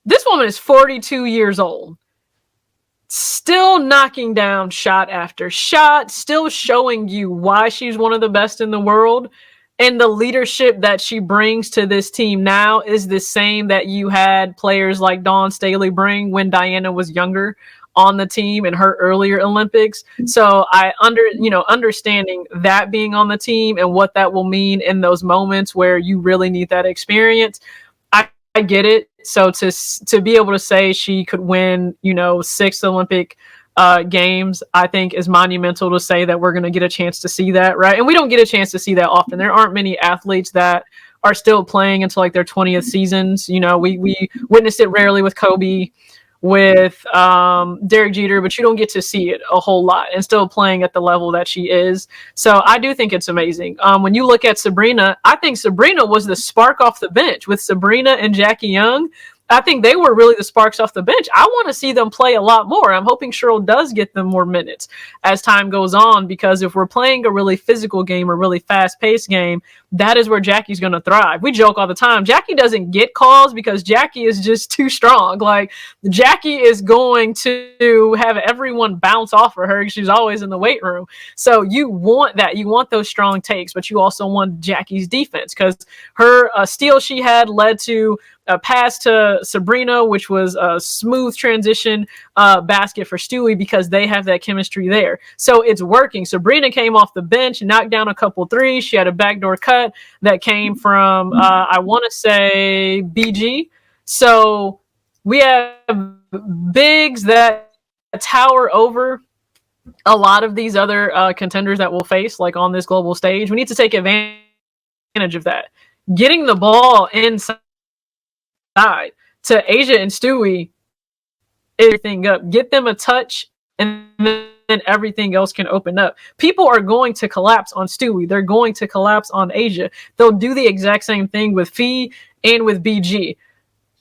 A: This woman is 42 years old. Still knocking down shot after shot, still showing you why she's one of the best in the world. And the leadership that she brings to this team now is the same that you had players like Dawn Staley bring when Diana was younger on the team in her earlier Olympics. So understanding that being on the team and what that will mean in those moments where you really need that experience, I get it. So to be able to say she could win, 6 Olympic games, I think is monumental to say that we're going to get a chance to see that, right? And we don't get a chance to see that often. There aren't many athletes that are still playing until like their 20th seasons. We witnessed it rarely with Kobe, with Derek Jeter, but you don't get to see it a whole lot and still playing at the level that she is. So I do think it's amazing. When you look at Sabrina, I think Sabrina was the spark off the bench with Sabrina and Jackie Young. I think they were really the sparks off the bench. I want to see them play a lot more. I'm hoping Cheryl does get them more minutes as time goes on, because if we're playing a really physical game, a really fast-paced game, that is where Jackie's going to thrive. We joke all the time. Jackie doesn't get calls because Jackie is just too strong. Like, Jackie is going to have everyone bounce off of her because she's always in the weight room. So you want that. You want those strong takes, but you also want Jackie's defense, because her steal she had led to a pass to Sabrina, which was a smooth transition basket for Stewie, because they have that chemistry there. So it's working. Sabrina came off the bench, knocked down a couple threes. She had a backdoor cut that came from, I want to say, BG. So we have bigs that tower over a lot of these other contenders that we'll face, like on this global stage. We need to take advantage of that. Getting the ball inside to Asia and Stewie, everything up. Get them a touch, and then everything else can open up. People are going to collapse on Stewie. They're going to collapse on Asia. They'll do the exact same thing with Fee and with BG.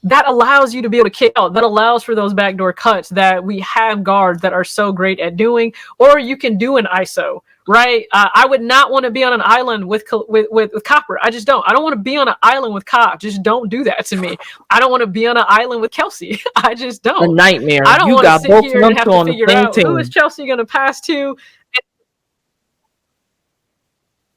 A: That allows you to be able to kick out. That allows for those backdoor cuts that we have guards that are so great at doing. Or you can do an ISO, right? I would not want to be on an island with Copper. I just don't. I don't want to be on an island with Cop. Just don't do that to me. I don't want to be on an island with Kelsey. I just don't.
B: A nightmare.
A: I don't want to sit here and have to figure out
B: team.
A: Who is Chelsea going to pass to.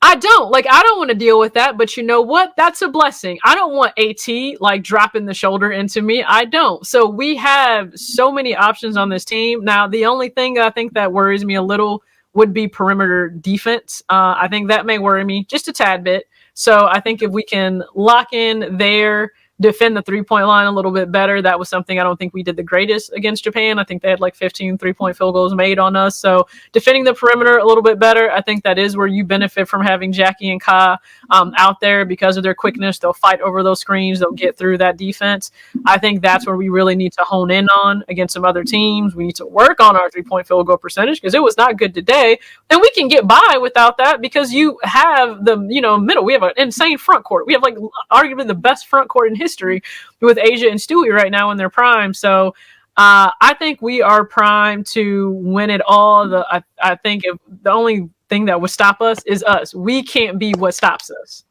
A: I don't want to deal with that, but you know what? That's a blessing. I don't want AT like dropping the shoulder into me. I don't. So we have so many options on this team. Now, the only thing I think that worries me a little would be perimeter defense. I think that may worry me just a tad bit. So I think if we can lock in there, defend the 3-point line a little bit better. That was something I don't think we did the greatest against Japan. I think they had like 15 3-point field goals made on us. So defending the perimeter a little bit better, I think that is where you benefit from having Jackie and Ka out there because of their quickness. They'll fight over those screens. They'll get through that defense. I think that's where we really need to hone in on against some other teams. We need to work on our 3-point field goal percentage because it was not good today. And we can get by without that because you have the middle. We have an insane front court. We have like arguably the best front court in history with Asia and Stewie right now in their prime. So I think we are primed to win it all. I think if the only thing that would stop us is us. We can't be what stops us.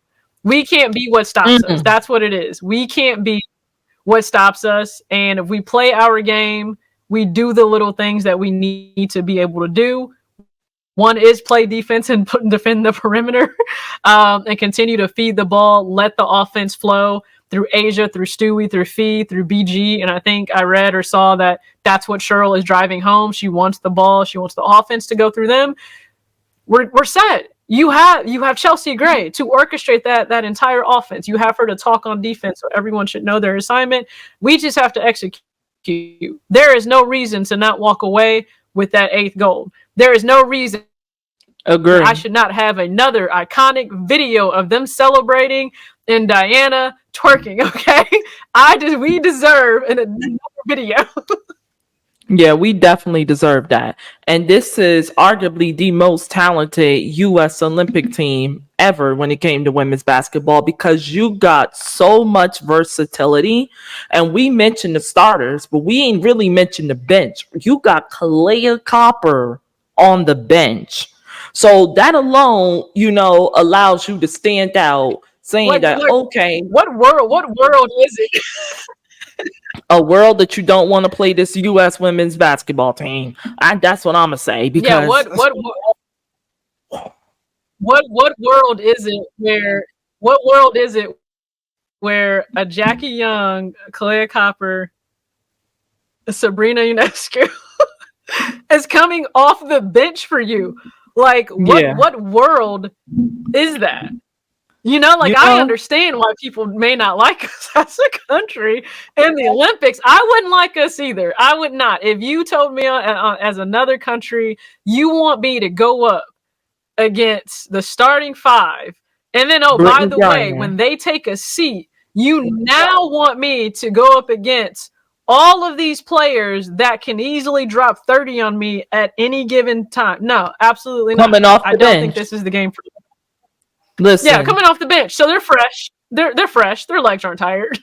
A: We can't be what stops us. That's what it is. We can't be what stops us. And if we play our game, we do the little things that we need to be able to do. One is play defense and defend the perimeter and continue to feed the ball, let the offense flow through Asia, through Stewie, through Fee, through BG. And I think I read or saw that that's what Cheryl is driving home. She wants the ball. She wants the offense to go through them. We're set. You have Chelsea Gray to orchestrate that entire offense. You have her to talk on defense, so everyone should know their assignment. We just have to execute. There is no reason to not walk away with that 8th gold. There is no reason I should not have another iconic video of them celebrating and Diana twerking. Okay, we deserve another video.
B: Yeah, we definitely deserve that. And this is arguably the most talented U.S. Olympic team ever when it came to women's basketball because you got so much versatility. And we mentioned the starters, but we ain't really mentioned the bench. You got Kalea Copper on the bench. So that alone, allows you to stand out saying okay.
A: What world is it?
B: A world that you don't want to play this U.S. women's basketball team. That's what I'm gonna say. Because
A: what world is it where a Jackie Young, Kalea Copper, Sabrina Ionescu is coming off the bench for you? Like what world is that? I understand why people may not like us as a country in the Olympics. I wouldn't like us either. I would not. If you told me as another country, you want me to go up against the starting 5, and then, by the way, when they take a seat, you now want me to go up against all of these players that can easily drop 30 on me at any given time. No, absolutely not.
B: Coming off the bench.
A: I don't think this is the game for you.
B: Listen.
A: Yeah, coming off the bench. So they're fresh. They're fresh. Their legs aren't tired.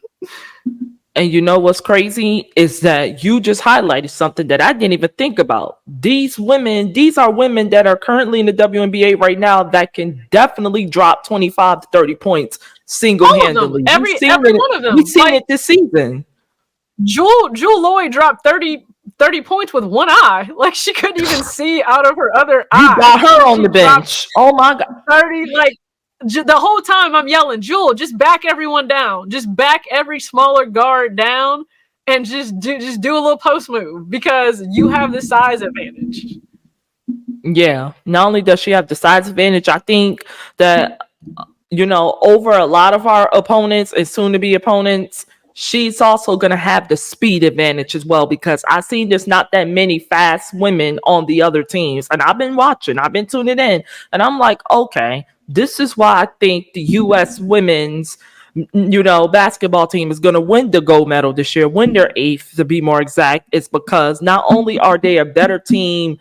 B: And you know what's crazy is that you just highlighted something that I didn't even think about. These are women that are currently in the WNBA right now that can definitely drop 25 to 30 points single-handedly.
A: Every one of them.
B: We've seen it this season.
A: Jewel Lloyd dropped 30 points with one eye. Like, she couldn't even see out of her other eye.
B: You got her on the bench. Oh my God.
A: 30, the whole time I'm yelling, Jewel, just back everyone down. Just back every smaller guard down and just do a little post move because you have the size advantage.
B: Yeah. Not only does she have the size advantage, I think that, over a lot of our opponents and soon to be opponents, she's also going to have the speed advantage as well because I see there's not that many fast women on the other teams. And I've been watching, I've been tuning in, and I'm like, okay, this is why I think the U.S. women's, basketball team is going to win the gold medal this year, win their 8th to be more exact. It's because not only are they a better team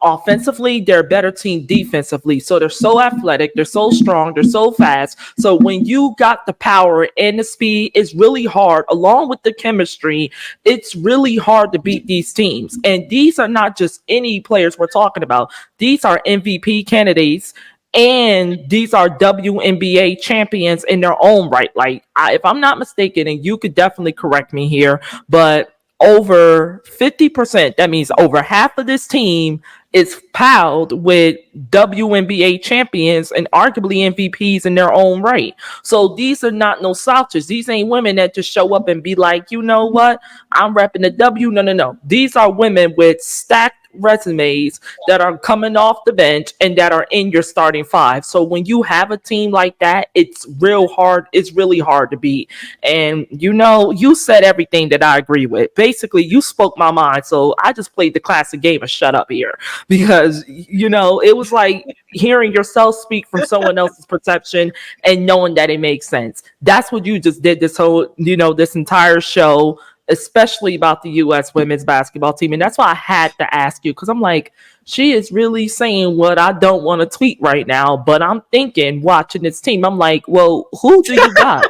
B: offensively, they're a better team defensively. So they're so athletic, they're so strong, they're so fast. So when you got the power and the speed, it's really hard, along with the chemistry, it's really hard to beat these teams. And these are not just any players we're talking about. These are MVP candidates. And these are WNBA champions in their own right. If I'm not mistaken, and you could definitely correct me here, but over 50%, that means over half of this team is piled with WNBA champions and arguably MVPs in their own right. So these are not no slouches. These ain't women that just show up and be like, you know what? I'm repping the W. No. These are women with stacked resumes that are coming off the bench and that are in your starting five. So when you have a team like that, it's real hard. It's really hard to beat. And you said everything that I agree with. Basically, you spoke my mind. So I just played the classic game of shut up here because it was like hearing yourself speak from someone else's perception and knowing that it makes sense. That's what you just did this whole, this entire show, especially about the U.S. women's basketball team. And that's why I had to ask you, because I'm like, she is really saying what I don't want to tweet right now, but I'm thinking watching this team, I'm like, well, who do you got?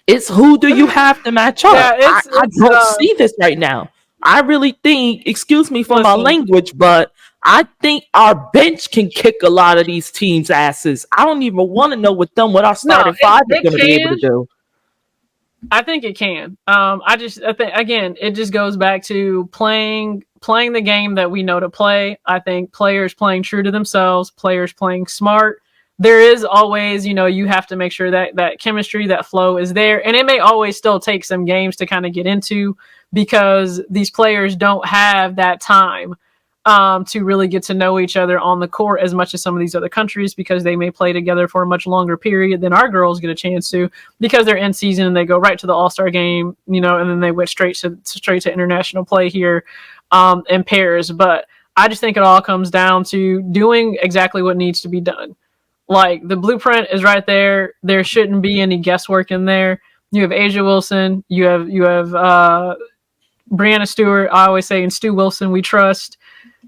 B: It's who do you have to match up?
A: Yeah,
B: I don't see this right now. I really think, excuse me for my language, but I think our bench can kick a lot of these teams' asses. I don't even want to know what our starting five is going to be able to do.
A: I think it can. I think again, it just goes back to playing the game that we know to play. I think players playing true to themselves, players playing smart. There is always, you have to make sure that chemistry, that flow is there. And it may always still take some games to kind of get into because these players don't have that time to really get to know each other on the court as much as some of these other countries, because they may play together for a much longer period than our girls get a chance to, because they're in season and they go right to the All-Star game, and then they went straight to international play here in pairs. But I just think it all comes down to doing exactly what needs to be done. Like, the blueprint is right there. There shouldn't be any guesswork in there. You have Asia Wilson. You have Brianna Stewart. I always say, and Stu Wilson, we trust.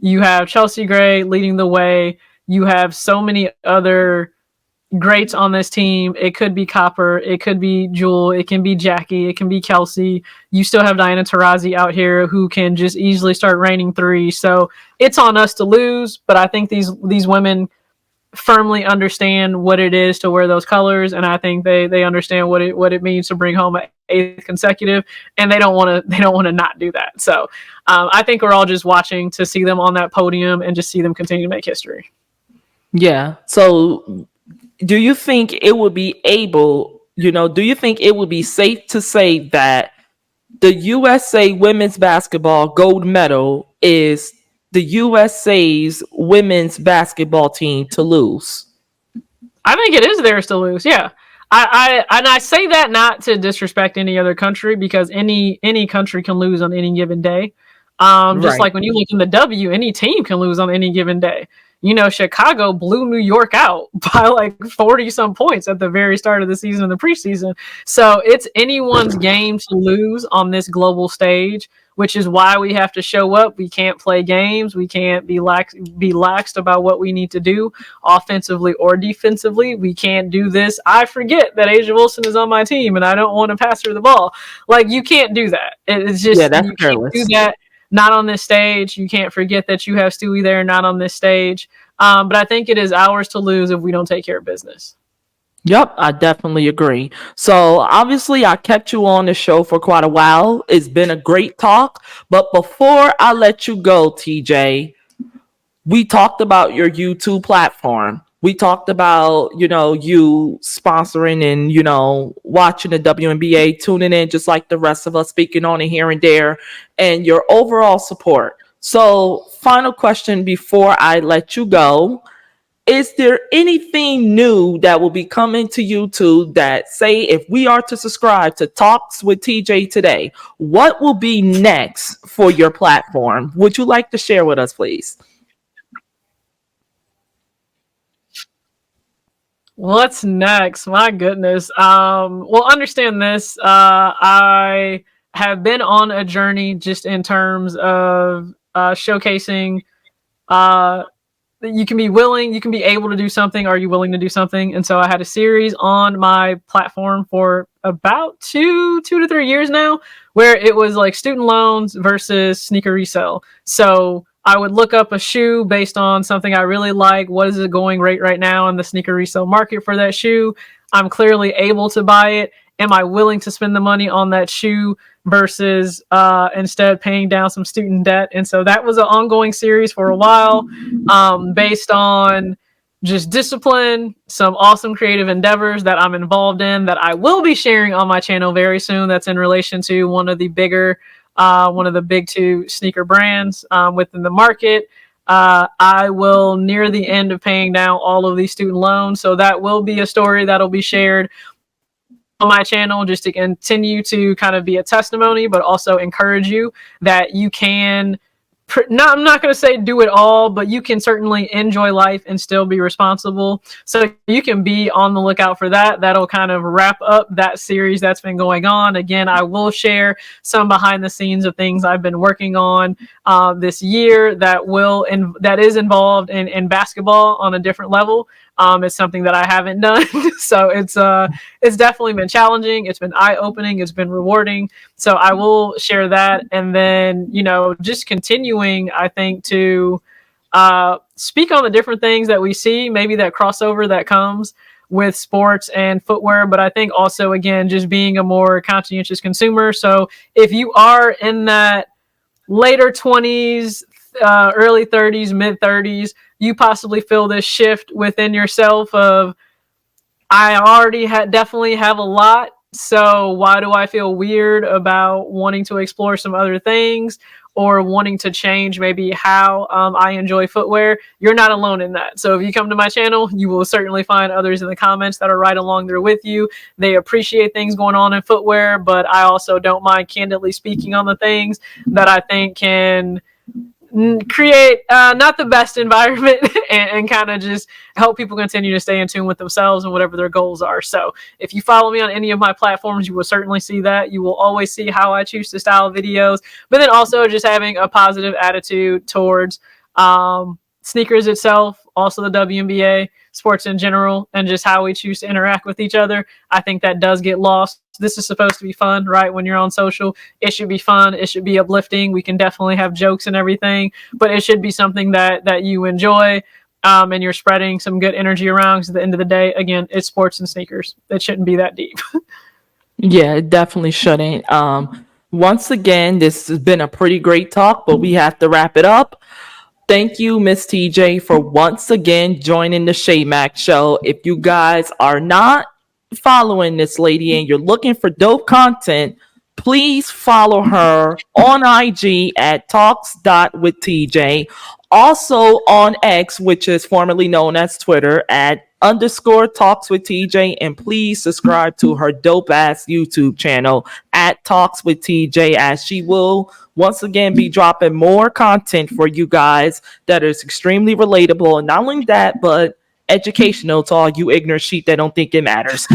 A: You have Chelsea Gray leading the way. You have so many other greats on this team. It could be Copper. It could be Jewel. It can be Jackie. It can be Kelsey. You still have Diana Taurasi out here who can just easily start raining threes. So it's on us to lose, but I think these women firmly understand what it is to wear those colors, and I think they understand what it means to bring home an 8th consecutive, and they don't want to not do that. So I think we're all just watching to see them on that podium and just see them continue to make history.
B: Yeah. So do you think it would be safe to say that the USA women's basketball gold medal is the USA's women's basketball team to lose?
A: I think it is theirs to lose. Yeah. I say that not to disrespect any other country, because any country can lose on any given day. Just like when you look in the W, any team can lose on any given day. Chicago blew New York out by like 40 some points at the very start of the season in the preseason. So it's anyone's game to lose on this global stage, which is why we have to show up. We can't play games. We can't be laxed about what we need to do offensively or defensively. We can't do this. I forget that Asia Wilson is on my team and I don't want to pass her the ball. Like, you can't do that. It's just,
B: that's
A: you
B: careless.
A: can't do that. Not on this stage. You can't forget that you have Stewie there, not on this stage. But I think it is ours to lose if we don't take care of business.
B: Yep, I definitely agree. So obviously I kept you on the show for quite a while. It's been a great talk. But before I let you go, TJ, we talked about your YouTube platform. We talked about, you sponsoring and, watching the WNBA, tuning in just like the rest of us, speaking on it here and there, and your overall support. So final question before I let you go. Is there anything new that will be coming to YouTube that, say, if we are to subscribe to Talks with TJ today, what will be next for your platform? Would you like to share with us, please?
A: What's next? My goodness. Well, understand this. I have been on a journey just in terms of showcasing you can be able to do something. Are you willing to do something? And so I had a series on my platform for about 2 to 3 years now, where it was like student loans versus sneaker resale. So I would look up a shoe based on something I really like. What is the going rate right now in the sneaker resale market for that shoe? I'm clearly able to buy it. Am I willing to spend the money on that shoe versus instead paying down some student debt? And so that was an ongoing series for a while, based on just discipline, some awesome creative endeavors that I'm involved in that I will be sharing on my channel very soon. That's in relation to one of the bigger one of the big two sneaker brands within the market. I will near the end of paying down all of these student loans. So that will be a story that'll be shared on my channel, just to continue to kind of be a testimony, but also encourage you that you can I'm not going to say do it all, but you can certainly enjoy life and still be responsible. So you can be on the lookout for that. That'll kind of wrap up that series that's been going on. Again, I will share some behind the scenes of things I've been working on this year that is involved in basketball on a different level. It's something that I haven't done. So it's definitely been challenging. It's been eye-opening. It's been rewarding. So I will share that. And then, just continuing, I think, to speak on the different things that we see, maybe that crossover that comes with sports and footwear. But I think also, again, just being a more conscientious consumer. So if you are in that later 20s, early 30s, mid 30s, you possibly feel this shift within yourself of, I already definitely have a lot, so why do I feel weird about wanting to explore some other things or wanting to change maybe how I enjoy footwear? You're not alone in that. So if you come to my channel, you will certainly find others in the comments that are right along there with you. They appreciate things going on in footwear, but I also don't mind candidly speaking on the things that I think can create not the best environment and kind of just help people continue to stay in tune with themselves and whatever their goals are. So if you follow me on any of my platforms, you will certainly see that. You will always see how I choose to style videos, but then also just having a positive attitude towards sneakers itself, also the WNBA, sports in general, and just how we choose to interact with each other. I think that does get lost. This is supposed to be fun, right? When you're on social, it should be fun. It should be uplifting. We can definitely have jokes and everything, but it should be something that you enjoy and you're spreading some good energy around. Because at the end of the day, again, it's sports and sneakers. It shouldn't be that deep.
B: Yeah, it definitely shouldn't. Once again, this has been a pretty great talk, but we have to wrap it up. Thank you, Miss TJ, for once again joining the Shay Mac Show. If you guys are not following this lady and you're looking for dope content, please follow her on IG at talks.withtj. Also on X, which is formerly known as Twitter, at _talkswithtj. And please subscribe to her dope ass YouTube channel at talkswithtj, as she will once again be dropping more content for you guys that is extremely relatable. And not only that, but educational to all you ignorant sheep that don't think it matters.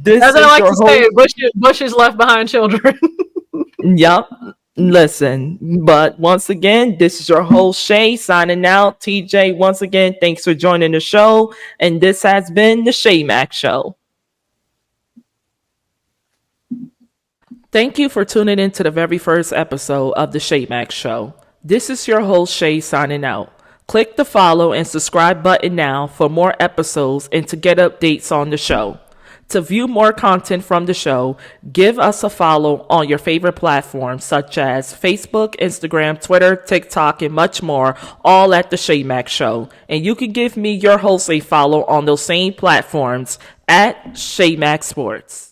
B: This
A: As I like to say, bushes left behind children.
B: Yep. Listen, but once again, this is your host Shay signing out. TJ, once again, thanks for joining the show. And this has been the Shay Mac Show. Thank you for tuning in to the very first episode of the Shay Mac Show. This is your host Shay signing out. Click the follow and subscribe button now for more episodes and to get updates on the show. To view more content from the show, give us a follow on your favorite platforms such as Facebook, Instagram, Twitter, TikTok, and much more, all at The Shay Mac Show. And you can give me, your host, a follow on those same platforms at Shay Mac Sports.